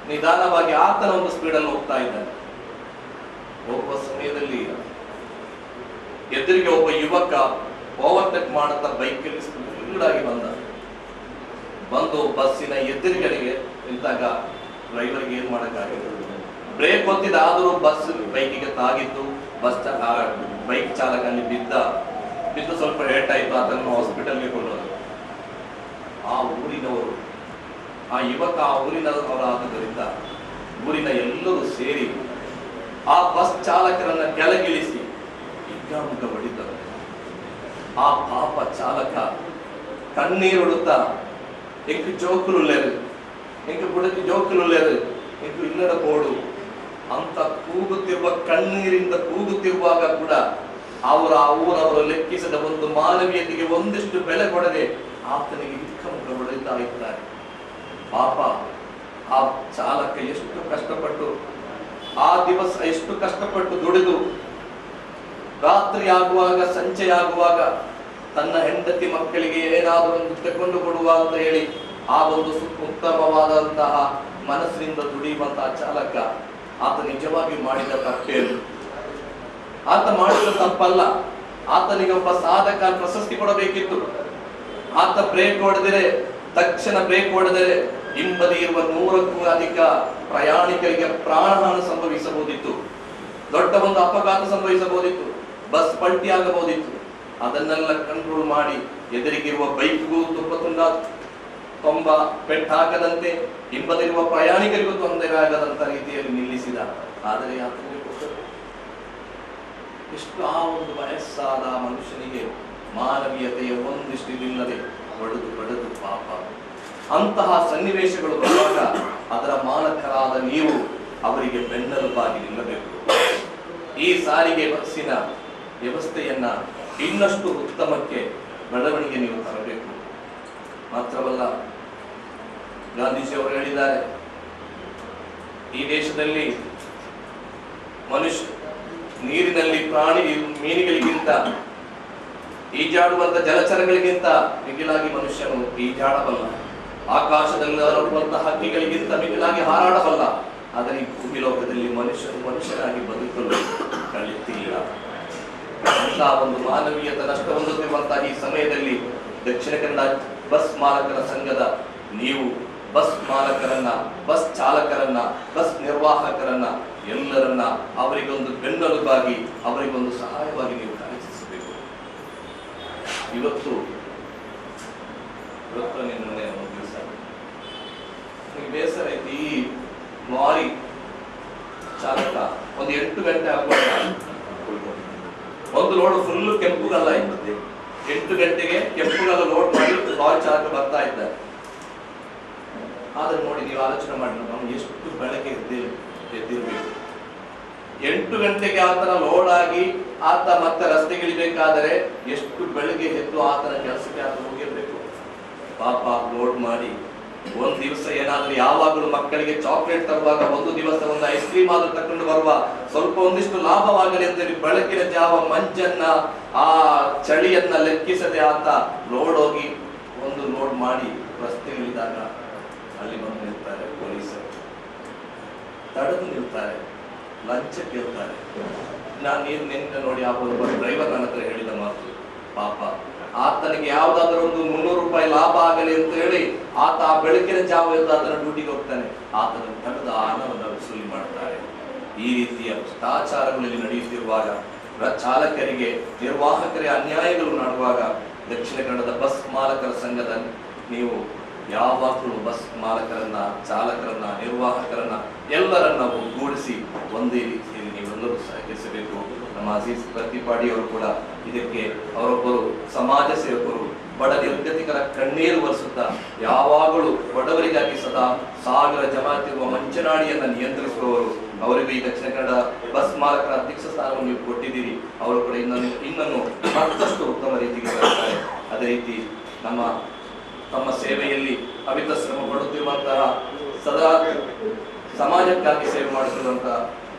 ನಿಧಾನವಾಗಿ ಆತನ ಒಂದು ಸ್ಪೀಡಲ್ಲಿ ಹೋಗ್ತಾ ಇದ್ದಾನೆ. ಹೋಗುವ ಸಮಯದಲ್ಲಿ ಎದುರಿಗೆ ಒಬ್ಬ ಯುವಕ ಓವರ್ಟೇಕ್ ಮಾಡುತ್ತಾ ಬೈಕಲ್ಲಿ ಸ್ಪೀಡ್ ಆಗಿ ಬಂದು ಬಸ್ಸಿನ ಎದುರುಗಡೆಗೆ ನಿಂತಾಗ ಡ್ರೈವರ್ಗೆ ಏನ್ ಮಾಡಕ್ಕಾಗಿಲ್ಲ. ಬ್ರೇಕ್ ಹೊತ್ತಿದ ಆದರೂ ಬಸ್ ಬೈಕಿಗೆ ತಾಗಿದ್ದು, ಬೈಕ್ ಚಾಲಕ ಅಲ್ಲಿ ಬಿದ್ದು ಸ್ವಲ್ಪ ಏಟಾಯ್ತು. ಆತನನ್ನು ಹಾಸ್ಪಿಟಲ್ಗೆ ಕೊಂಡೋದು. ಆ ಊರಿನವರು, ಆ ಯುವಕ ಆ ಊರಿನವರಾದ್ದರಿಂದ ಊರಿನ ಎಲ್ಲರೂ ಸೇರಿ ಆ ಬಸ್ ಚಾಲಕರನ್ನ ಕೆಳಗಿಳಿಸಿ ಹಿಗ್ಗಾಮುಗ್ಗ ಹೊಡಿತಾರೆ. ಆ ಪಾಪ ಚಾಲಕ ಕಣ್ಣೀರುಡುತ್ತಾ ಎಂಕು ಜೋಕುಲು ಲೇರು, ಎಂಕು ಬುಡತಿ ಜೋಕುಲು ಲೇರು, ಎಂಕು ಇಲ್ಲದ ಬೋಡು ಅಂತ ಕೂಗುತ್ತಿರುವ, ಕಣ್ಣೀರಿಂದ ಕೂಗುತ್ತಿರುವಾಗ ಕೂಡ ಆ ಊರವರು ಲೆಕ್ಕಿಸದ ಒಂದು ಮಾನವೀಯತೆಗೆ ಒಂದಿಷ್ಟು ಬೆಲೆ ಕೊಡದೆ ಆತನಿಗೆ ಹಿಗ್ಗಾಮುಗ್ಗ ಹೊಡೆಯುತ್ತಾ ಇದ್ದಾರೆ. ಪಾಪ ಆ ಚಾಲಕ ಎಷ್ಟು ಕಷ್ಟಪಟ್ಟು ಆ ದಿವಸ ಎಷ್ಟು ಕಷ್ಟಪಟ್ಟು ದುಡಿದು ರಾತ್ರಿ ಆಗುವಾಗ, ಸಂಜೆ ಆಗುವಾಗ ತನ್ನ ಹೆಂಡತಿ ಮಕ್ಕಳಿಗೆ ಏನಾದರೂ ಒಂದು ತಗೊಂಡು ಕೊಡುವ ಅಂತ ಹೇಳಿ ಆ ಒಂದು ಉತ್ತಮವಾದಂತಹ ಮನಸ್ಸಿನಿಂದ ದುಡಿಯುವಂತಹ ಚಾಲಕ, ಆತ ನಿಜವಾಗಿ ಮಾಡಿದ ತಪ್ಪೇನು? ಆತ ಮಾಡಿದ ತಪ್ಪಲ್ಲ. ಆತನಿಗೆ ಒಬ್ಬ ಸಾಧಕ ಪ್ರಶಸ್ತಿ ಕೊಡಬೇಕಿತ್ತು. ಆತ ಬ್ರೇಕ್ ಹೊಡೆದರೆ, ತಕ್ಷಣ ಬ್ರೇಕ್ ಹೊಡೆದರೆ ಹಿಂಬದಿ ಇರುವ 100ಕ್ಕೂ ಅಧಿಕ ಪ್ರಯಾಣಿಕರಿಗೆ ಪ್ರಾಣಹಾನಿ ಸಂಭವಿಸಬಹುದಿತ್ತು. ದೊಡ್ಡ ಒಂದು ಅಪಘಾತ ಸಂಭವಿಸಬಹುದಿತ್ತು. ಬಸ್ ಪಲ್ಟಿ ಆಗಬಹುದಿತ್ತು. ಅದನ್ನೆಲ್ಲ ಕಂಟ್ರೋಲ್ ಮಾಡಿ ಎದುರಿಗಿರುವ ಬೈಕ್ಗೂ ತುಂಬ ಪೆಟ್ಟಾಗದಂತೆ, ಹಿಂಬದಿರುವ ಪ್ರಯಾಣಿಕರಿಗೂ ತೊಂದರೆ ಆಗದಂತ ರೀತಿಯಲ್ಲಿ ನಿಲ್ಲಿಸಿದ. ಆದರೆ ಆತನಿಗೆ ಎಷ್ಟು ಆ ಒಂದು ವಯಸ್ಸಾದ ಮನುಷ್ಯನಿಗೆ ಮಾನವೀಯತೆಯ ಒಂದಿಷ್ಟಿಲ್ಲದೆ ಬಡದು ಪಾಪ. ಅಂತಹ ಸನ್ನಿವೇಶಗಳು ಬರುವಾಗ ಅದರ ಮಾಲಕರಾದ ನೀವು ಅವರಿಗೆ ಬೆನ್ನೆಲುಬಾಗಿ ನಿಲ್ಲಬೇಕು. ಈ ಸಾರಿಗೆ ಬಸ್ಸಿನ ವ್ಯವಸ್ಥೆಯನ್ನ ಇನ್ನಷ್ಟು ಉತ್ತಮಕ್ಕೆ ಬೆಳವಣಿಗೆ ನೀವು ತರಬೇಕು. ಮಾತ್ರವಲ್ಲ, ಗಾಂಧೀಜಿಯವರು ಹೇಳಿದ್ದಾರೆ, ಈ ದೇಶದಲ್ಲಿ ಮನುಷ್ಯ ನೀರಿನಲ್ಲಿ ಮೀನುಗಳಿಗಿಂತ ಈಜಾಡುವಂತ ಜಲಚರಗಳಿಗಿಂತ ಮಿಗಿಲಾಗಿ ಮನುಷ್ಯನು ಈಜಾಡಬಲ್ಲ. ಆಕಾಶದಲ್ಲಿ ಹರಡುವಂತಹ ಹಕ್ಕಿಗಳಿಗಿಂತ ಮಿಗಿಲಾಗಿ ಹಾರಾಡಬಲ್ಲ. ಆದರೆ ಈ ಭೂಮಿ ಲೋಕದಲ್ಲಿ ಮನುಷ್ಯನಾಗಿ ಬದುಕಲು ಕಲಿತಿಲ್ಲ. ಅಂತ ಒಂದು ಮಾನವೀಯತೆ ನಷ್ಟ ಹೊಂದುತ್ತಿರುವಂತಹ ಈ ಸಮಯದಲ್ಲಿ ದಕ್ಷಿಣ ಕನ್ನಡ ಬಸ್ ಮಾಲಕರ ಸಂಘದ ನೀವು ಬಸ್ ಮಾಲಕರನ್ನ, ಬಸ್ ಚಾಲಕರನ್ನ, ಬಸ್ ನಿರ್ವಾಹಕರನ್ನ ಎಲ್ಲರನ್ನ ಅವರಿಗೊಂದು ಬೆನ್ನೆಲುಬಾಗಿ, ಅವರಿಗೊಂದು ಸಹಾಯವಾಗಿ ನೀವು ಕಾರ್ಯನಿರ್ವಹಿಸಬೇಕು. ಇವತ್ತು ನಿನ್ನೆ ಒಂದು ದಿವಸ ನನಗೆ ಬೇಸರ ಐತಿ. ಈ ಲಾರಿ ಚಾಲಕ ಒಂದು 8 ಗಂಟೆ ಆಗುವಾಗ ಒಂದು ಲೋಡ್ ಫುಲ್ ಕೆಂಪುಗಲ್ಲ ಇರ್ತದೆ. 8 ಗಂಟೆಗೆ ಕೆಂಪುಗಲ್ಲ ಲೋಡ್ ಮಾಡಿ ಲಾರಿ ಚಾಲಕ ಬರ್ತಾ ಇದ್ದಾರೆ. ಆದ್ರೆ ನೋಡಿ, ನೀವು ಆಲೋಚನೆ ಮಾಡಿ, ನಾವು ಎಷ್ಟು ಬೆಳಗ್ಗೆ ಎದ್ದಿರ್ಬೇಕು. 8 ಗಂಟೆಗೆ ಆತನ ಲೋಡ್ ಆಗಿ ಆತ ಮತ್ತೆ ರಸ್ತೆಗಿಳಿಬೇಕಾದರೆ ಎಷ್ಟು ಬೆಳಗ್ಗೆ ಎದ್ದು ಆತನ ಕೆಲಸಕ್ಕೆ ಆತ ಹೋಗಿರ್ಬೇಕು. ಪಾಪ ಲೋಡ್ ಮಾಡಿ ಒಂದ್ ದಿವಸ ಏನಾದ್ರೂ ಯಾವಾಗಲೂ ಮಕ್ಕಳಿಗೆ ಚಾಕ್ಲೇಟ್ ತರುವಾಗ, ಒಂದು ದಿವಸ ಒಂದು ಐಸ್ ಕ್ರೀಮ್ ಆದ್ರೂ ತಕೊಂಡು ಬರುವ, ಸ್ವಲ್ಪ ಒಂದಿಷ್ಟು ಲಾಭವಾಗಲಿ ಅಂತೇಳಿ ಬೆಳಕಿನ ಜಾವ ಮಂಜನ್ನ, ಆ ಚಳಿಯನ್ನ ಲೆಕ್ಕಿಸದೆ ಆತ ಲೋಡ್ ಹೋಗಿ ಒಂದು ಲೋಡ್ ಮಾಡಿ ರಸ್ತೆ ಇಳಿದಾಗ ಅಲ್ಲಿ ಬಂದು ನಿಲ್ತಾರೆ ಪೊಲೀಸರು, ತಡೆದು ನಿಲ್ತಾರೆ, ಲಂಚ ಕೇಳ್ತಾರೆ. ನೀವು ನಿನ್ನೆ ನೋಡಿ, ಆ ಒಬ್ಬ ಡ್ರೈವರ್ ನನ್ನ ಹತ್ರ ಹೇಳಿದ ಮಾತು, ಪಾಪ ಆತನಿಗೆ ಯಾವ್ದಾದ್ರು ಒಂದು 300 ರೂಪಾಯಿ ಲಾಭ ಆಗಲಿ ಅಂತ ಹೇಳಿ ಆತ ಆ ಬೆಳಕಿನ ಜಾವ ಎದ್ದು ಆತನ ಡ್ಯೂಟಿಗೆ ಹೋಗ್ತಾನೆ. ಆತನ ತಡೆದ ಹಣವನ್ನು ವಸೂಲಿ ಮಾಡ್ತಾರೆ. ಈ ರೀತಿಯ ಭ್ರಷ್ಟಾಚಾರಗಳಲ್ಲಿ ನಡೆಯುತ್ತಿರುವಾಗ, ಚಾಲಕರಿಗೆ, ನಿರ್ವಾಹಕರಿಗೆ ಅನ್ಯಾಯಗಳು ಮಾಡುವಾಗ ದಕ್ಷಿಣ ಕನ್ನಡದ ಬಸ್ ಮಾಲಕರ ಸಂಘದ ನೀವು ಯಾವಾಗಲೂ ಬಸ್ ಮಾಲಕರನ್ನ, ಚಾಲಕರನ್ನ, ನಿರ್ವಾಹಕರನ್ನ ಎಲ್ಲರನ್ನ ಒಗ್ಗೂಡಿಸಿ ಒಂದೇ ರೀತಿಯಲ್ಲಿ ನೀವೆಲ್ಲರೂ ಸಹಕರಿಸಬೇಕು. ನಮ್ಮ ಅಜೀಜ್ ಪ್ರತಿಪಾಡಿ ಅವರು ಕೂಡ ಇದಕ್ಕೆ ಅವರೊಬ್ಬರು ಸಮಾಜ ಸೇವಕರು, ಬಡ ನಿರ್ಗತಿಕರ ಕಣ್ಣೀರು ಒರೆಸುತ್ತಾ ಯಾವಾಗಲೂ ಬಡವರಿಗಾಗಿ ಸದಾ ಸಾವಿರ ಜಮಾತಿರುವ ಮಂಚನಾಡಿಯನ್ನ ನಿಯಂತ್ರಿಸುವವರು. ಅವರಿಗೂ ಈ ದಕ್ಷಿಣ ಕನ್ನಡ ಬಸ್ ಮಾಲಕರ ಅಧ್ಯಕ್ಷ ಸ್ಥಾನವನ್ನು ನೀವು ಕೊಟ್ಟಿದ್ದೀರಿ. ಅವರು ಕೂಡ ಇನ್ನನ್ನು ಮತ್ತಷ್ಟು ಉತ್ತಮ ರೀತಿಗೆ ಬರ್ತಾರೆ. ಅದೇ ರೀತಿ ತಮ್ಮ ಸೇವೆಯಲ್ಲಿ ಅಮಿತ ಶ್ರಮ ಪಡುತ್ತಿರುವಂತಹ, ಸದಾ ಸಮಾಜಕ್ಕಾಗಿ ಸೇವೆ ಮಾಡುತ್ತಿರುವಂತಹ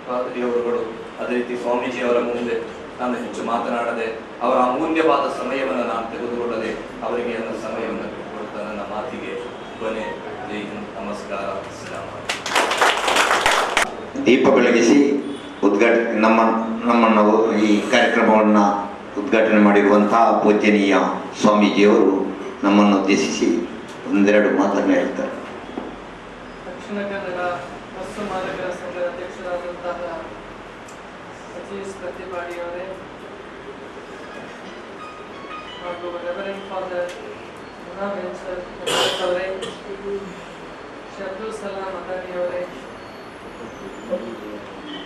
ಪಾದರಿಯವರುಗಳು. ಅದೇ ರೀತಿ ಸ್ವಾಮೀಜಿ ಅವರ ಮುಂದೆ ನಾನು ಹೆಚ್ಚು ಮಾತನಾಡದೆ, ಅವರ ಅಮೂಲ್ಯವಾದ ಸಮಯವನ್ನು ನಾನು ತೆಗೆದುಕೊಳ್ಳದೆ ಅವರಿಗೆ ನನ್ನ ಸಮಯವನ್ನು ಕೊಡ್ತಾ ನನ್ನ ಮಾತಿಗೆ ಕೊನೆ. ಜೈ ಹಿಂದ್, ನಮಸ್ಕಾರ, ಸಲಾಮ. ದೀಪ ಬೆಳಗಿಸಿ ನಮ್ಮನ್ನು ಈ ಕಾರ್ಯಕ್ರಮವನ್ನು ಉದ್ಘಾಟನೆ ಮಾಡಿರುವಂತಹ ಪೂಜ್ಯನೀಯ ಸ್ವಾಮೀಜಿಯವರು ನಮ್ಮನ್ನು ಉದ್ದೇಶಿಸಿ ಒಂದೆರಡು ಮಾತನ್ನು ಹೇಳ್ತಾರೆ. ದಕ್ಷಿಣ ಕನ್ನಡ ಬಸ್ ಮಾಲಕರ ಸಂಘದ ಅಧ್ಯಕ್ಷರಾದಂತಹ ಅಜೀಜ್ ಪ್ರತಿಪಾಡಿ ಅವರೇ ಹಾಗೂ ರೆವರೆಂಡ್ ಫಾದರ್ ಅವರೇ, ಶಬ್ದುಲ್ ಸಲಾಂ ಮದಾನಿ ಅವರೇ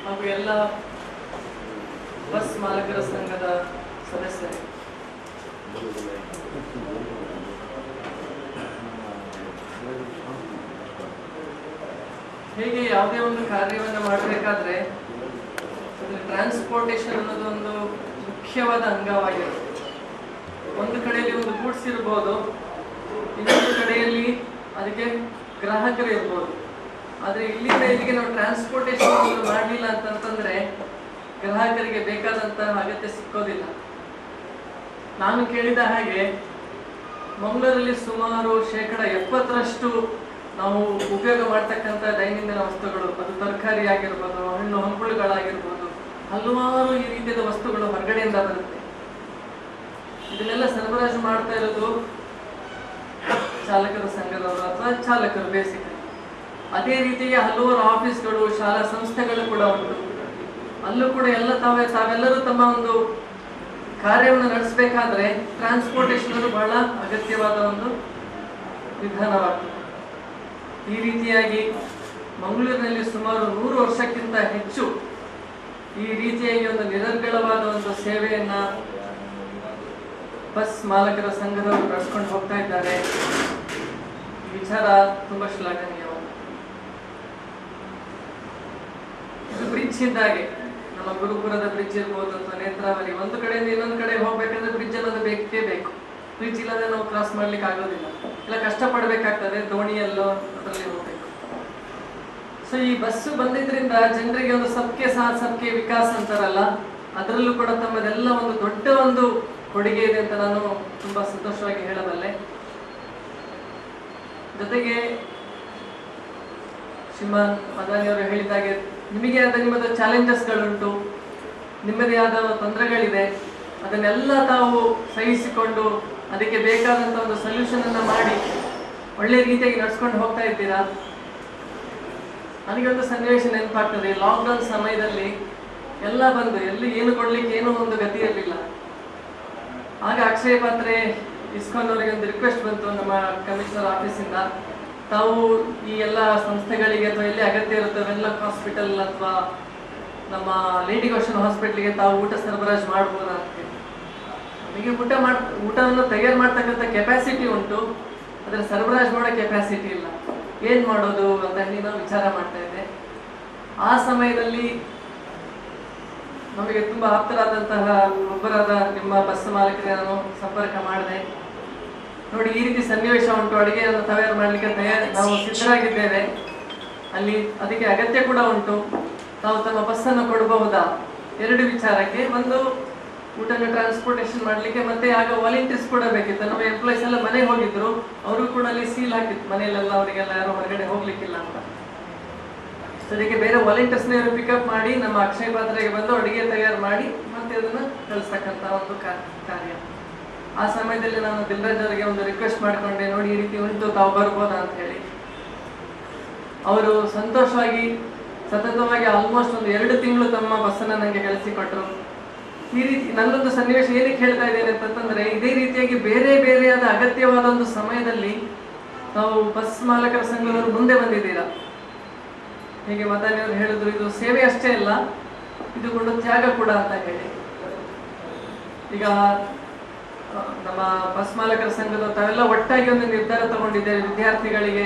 ಹಾಗೂ ಎಲ್ಲ ಬಸ್ ಮಾಲಕರ ಸಂಘದ ಸದಸ್ಯರೇ, ಹೇಗೆ ಯಾವುದೇ ಒಂದು ಕಾರ್ಯವನ್ನು ಮಾಡಬೇಕಾದ್ರೆ ಟ್ರಾನ್ಸ್ಪೋರ್ಟೇಷನ್ ಅನ್ನೋದು ಒಂದು ಮುಖ್ಯವಾದ ಅಂಗವಾಗಿರುತ್ತೆ. ಒಂದು ಕಡೆಯಲ್ಲಿ ಒಂದು ಗೂಡ್ಸ್ ಇರ್ಬೋದು, ಇನ್ನೊಂದು ಕಡೆಯಲ್ಲಿ ಅದಕ್ಕೆ ಗ್ರಾಹಕರು ಇರ್ಬೋದು. ಆದರೆ ಇಲ್ಲಿಂದ ಇಲ್ಲಿಗೆ ನಾವು ಟ್ರಾನ್ಸ್ಪೋರ್ಟೇಷನ್ ಮಾಡಲಿಲ್ಲ ಅಂತಂತಂದ್ರೆ ಗ್ರಾಹಕರಿಗೆ ಬೇಕಾದಂತಹ ಅಗತ್ಯ ಸಿಕ್ಕೋದಿಲ್ಲ. ನಾನು ಕೇಳಿದ ಹಾಗೆ ಮಂಗಳೂರಲ್ಲಿ ಸುಮಾರು 70% ನಾವು ಉಪಯೋಗ ಮಾಡ್ತಕ್ಕಂಥ ದೈನಂದಿನ ವಸ್ತುಗಳು, ಅದು ತರಕಾರಿ ಆಗಿರ್ಬೋದು, ಹಣ್ಣು ಹಂಪಲುಗಳಾಗಿರ್ಬೋದು, ಹಲವಾರು ಈ ರೀತಿಯಾದ ವಸ್ತುಗಳು ಹೊರಗಡೆಯಿಂದ ಬರುತ್ತೆ. ಇದನ್ನೆಲ್ಲ ಸರಬರಾಜು ಮಾಡ್ತಾ ಇರೋದು ಚಾಲಕರ ಸಂಘದವರು ಅಥವಾ ಚಾಲಕರು ಬೇಸಿಕಲಿ. ಅದೇ ರೀತಿಯಾಗಿ ಹಲವಾರು ಆಫೀಸ್ಗಳು, ಶಾಲಾ ಸಂಸ್ಥೆಗಳು ಕೂಡ ಉಂಟು. ಅಲ್ಲೂ ಕೂಡ ತಾವೆಲ್ಲರೂ ತಮ್ಮ ಒಂದು ಕಾರ್ಯವನ್ನು ನಡೆಸಬೇಕಾದ್ರೆ ಟ್ರಾನ್ಸ್ಪೋರ್ಟೇಷನ್ ಬಹಳ ಅಗತ್ಯವಾದ ಒಂದು ವಿಧಾನವಾಗ್ತದೆ. ಈ ರೀತಿಯಾಗಿ ಮಂಗಳೂರಿನಲ್ಲಿ ಸುಮಾರು 100 ವರ್ಷಕ್ಕಿಂತ ಹೆಚ್ಚು ಈ ರೀತಿಯಾಗಿ ಒಂದು ನಿರರ್ಗಳವಾದ ಒಂದು ಸೇವೆಯನ್ನ ಬಸ್ ಮಾಲಕರ ಸಂಘದವರು ನಡೆಸ್ಕೊಂಡು ಹೋಗ್ತಾ ಇದ್ದಾರೆ. ಈ ವಿಚಾರ ತುಂಬಾ ಶ್ಲಾಘನೀಯ. ಇದು ಬ್ರಿಡ್ಜ್ ಇದ್ದಾಗೆ, ನಮ್ಮ ಗುರುಪುರದ ಬ್ರಿಡ್ಜ್ ಇರ್ಬೋದು ಅಥವಾ ನೇತ್ರಾವಳಿ, ಒಂದು ಕಡೆಯಿಂದ ಇನ್ನೊಂದು ಕಡೆ ಹೋಗ್ಬೇಕಂದ್ರೆ ಬ್ರಿಡ್ಜ್ ಅನ್ನೋದು ಬೇಕೇ ಬೇಕು. ಬ್ರಿಡ್ಜ್ ಇಲ್ಲದೆ ನಾವು ಕ್ರಾಸ್ ಮಾಡ್ಲಿಕ್ಕೆ ಆಗೋದಿಲ್ಲ, ಇಲ್ಲ ಕಷ್ಟಪಡ್ಬೇಕಾಗ್ತದೆ, ದೋಣಿಯಲ್ಲೋ ಅದರಲ್ಲಿ ಹೋಗ್ಬೇಕು. ಸೊ ಈ ಬಸ್ಸು ಬಂದಿದ್ರಿಂದ ಜನರಿಗೆ ಒಂದು ಸಬ್ಕೆ ಸಾಥ್ ಸಬ್ಕೆ ವಿಕಾಸ್ ಅಂತಾರಲ್ಲ, ಅದರಲ್ಲೂ ಕೂಡ ತಮ್ಮದೆಲ್ಲ ಒಂದು ದೊಡ್ಡ ಒಂದು ಕೊಡುಗೆ ಇದೆ ಅಂತ ನಾನು ತುಂಬಾ ಸಂತೋಷವಾಗಿ ಹೇಳಬಲ್ಲೆ. ಜೊತೆಗೆ ಶ್ರೀಮಾನ್ ಮದಾನಿಯವರು ಹೇಳಿದಾಗೆ ನಿಮಗೆ ಆದ ನಿಮ್ಮದು ಚಾಲೆಂಜಸ್ಗಳುಂಟು, ನಿಮ್ಮದೇ ಆದ ತೊಂದರೆಗಳಿದೆ. ಅದನ್ನೆಲ್ಲ ತಾವು ಸಹಿಸಿಕೊಂಡು ಅದಕ್ಕೆ ಬೇಕಾದಂಥ ಒಂದು ಸೊಲ್ಯೂಷನ್ ಅನ್ನು ಮಾಡಿ ಒಳ್ಳೆ ರೀತಿಯಾಗಿ ನಡ್ಸ್ಕೊಂಡು ಹೋಗ್ತಾ ಇದ್ದೀರಾ. ನನಗೊಂದು ಸನ್ನಿವೇಶ ನೆನಪಾಗ್ತದೆ. ಲಾಕ್ಡೌನ್ ಸಮಯದಲ್ಲಿ ಎಲ್ಲ ಬಂದು ಎಲ್ಲಿ ಏನು ಕೊಡ್ಲಿಕ್ಕೆ ಏನೂ ಒಂದು ಗತಿ ಇರಲಿಲ್ಲ. ಆಗ ಅಕ್ಷಯ ಪಾತ್ರೆ ಇಸ್ಕಾನ್ ಅವರಿಗೆ ಒಂದು ರಿಕ್ವೆಸ್ಟ್ ಬಂತು ನಮ್ಮ ಕಮಿಷನರ್ ಆಫೀಸಿಂದ, ತಾವು ಈ ಎಲ್ಲ ಸಂಸ್ಥೆಗಳಿಗೆ ಅಥವಾ ಎಲ್ಲಿ ಅಗತ್ಯ ಇರುತ್ತೆ ವೆನ್ಲಾಕ್ ಹಾಸ್ಪಿಟಲ್ ಅಥವಾ ನಮ್ಮ ಲೇಡಿ ಗೋಶನ್ ಹಾಸ್ಪಿಟ್ಲಿಗೆ ತಾವು ಊಟ ಸರಬರಾಜು ಮಾಡ್ಬೋದಾ ಅಂತ ಹೇಳಿ. ನಮಗೆ ಊಟವನ್ನು ತಯಾರು ಮಾಡ್ತಕ್ಕಂಥ ಕೆಪಾಸಿಟಿ ಉಂಟು, ಅದರ ಸರಬರಾಜು ಮಾಡೋ ಕೆಪಾಸಿಟಿ ಇಲ್ಲ. ಏನು ಮಾಡೋದು ಅಂತ ಹೇಳಿ ನಾವು ವಿಚಾರ ಮಾಡ್ತಾ ಇದ್ದೆ. ಆ ಸಮಯದಲ್ಲಿ ನಮಗೆ ತುಂಬ ಆಪ್ತರಾದಂತಹ ಒಬ್ಬರಾದ ನಿಮ್ಮ ಬಸ್ ಮಾಲೀಕರಿಗೆ ನಾನು ಸಂಪರ್ಕ ಮಾಡಿದೆ. ನೋಡಿ, ಈ ರೀತಿ ಸನ್ನಿವೇಶ ಉಂಟು, ಅಡುಗೆಯನ್ನು ತಯಾರು ಮಾಡಲಿಕ್ಕೆ ನಾವು ಸಿದ್ಧರಾಗಿದ್ದೇವೆ, ಅಲ್ಲಿ ಅದಕ್ಕೆ ಅಗತ್ಯ ಕೂಡ ಉಂಟು, ತಾವು ತಮ್ಮ ಬಸ್ಸನ್ನು ಕೊಡಬಹುದಾ? ಎರಡು ವಿಚಾರಕ್ಕೆ, ಒಂದು ಊಟನ ಟ್ರಾನ್ಸ್ಪೋರ್ಟೇಷನ್ ಮಾಡಲಿಕ್ಕೆ, ಮತ್ತೆ ಆಗ ವಾಲಂಟಿಯರ್ಸ್ ಕೂಡ ಬೇಕಿತ್ತು. ನಮ್ಮ ಎಂಪ್ಲಾಯೀಸ್ ಎಲ್ಲ ಮನೆಗೆ ಹೋಗಿದ್ರು, ಅವರು ಕೂಡ ಅಲ್ಲಿ ಸೀಲ್ ಹಾಕಿತ್ತು, ಮನೆಯಲ್ಲೆಲ್ಲ ಅವರಿಗೆಲ್ಲ ಯಾರು ಹೊರಗಡೆ ಹೋಗ್ಲಿಕ್ಕಿಲ್ಲ ಅಂತ. ಅದಕ್ಕೆ ಬೇರೆ ವಾಲಂಟಿಯರ್ಸ್ನ ಪಿಕಪ್ ಮಾಡಿ ನಮ್ಮ ಅಕ್ಷಯ ಪಾತ್ರೆಗೆ ಬಂದು ಅಡುಗೆ ತಯಾರು ಮಾಡಿ ಮತ್ತೆ ಅದನ್ನು ಕಳಿಸ್ತಕ್ಕಂಥ ಒಂದು ಕಾರ್ಯ. ಆ ಸಮಯದಲ್ಲಿ ನಾನು ದಿಲ್ರಾಜ್ ಅವರಿಗೆ ಒಂದು ರಿಕ್ವೆಸ್ಟ್ ಮಾಡಿಕೊಂಡೆ, ನೋಡಿ ಈ ರೀತಿ ಉಂಟು, ತಾವು ಬರ್ಬೋದಾ ಅಂತ ಹೇಳಿ. ಅವರು ಸಂತೋಷವಾಗಿ ಸತತವಾಗಿ ಆಲ್ಮೋಸ್ಟ್ ಒಂದು 2 ತಿಂಗಳು ತಮ್ಮ ಬಸ್ಸನ್ನು ನನಗೆ ಕಳಿಸಿಕೊಟ್ರು. ಈ ರೀತಿ ನನ್ನೊಂದು ಸನ್ನಿವೇಶ ಏನಕ್ಕೆ ಹೇಳ್ತಾ ಇದ್ದೇನೆ ಅಂತಂದ್ರೆ, ಇದೇ ರೀತಿಯಾಗಿ ಬೇರೆ ಬೇರೆಯಾದ ಅಗತ್ಯವಾದ ಒಂದು ಸಮಯದಲ್ಲಿ ನಾವು ಬಸ್ ಮಾಲಕರ ಸಂಘದವರು ಮುಂದೆ ಬಂದಿದ್ದೀರಾ. ಹೀಗೆ ಮದಾನಿಯವರು ಹೇಳಿದ್ರು, ಇದು ಸೇವೆ ಅಷ್ಟೇ ಅಲ್ಲ, ಇದು ಕೂಡ ತ್ಯಾಗ ಕೂಡ ಅಂತ ಹೇಳಿ. ಈಗ ನಮ್ಮ ಬಸ್ ಮಾಲಕರ ಸಂಘದ ತಾವೆಲ್ಲ ಒಟ್ಟಾಗಿ ಒಂದು ನಿರ್ಧಾರ ತಗೊಂಡಿದ್ದೇವೆ, ವಿದ್ಯಾರ್ಥಿಗಳಿಗೆ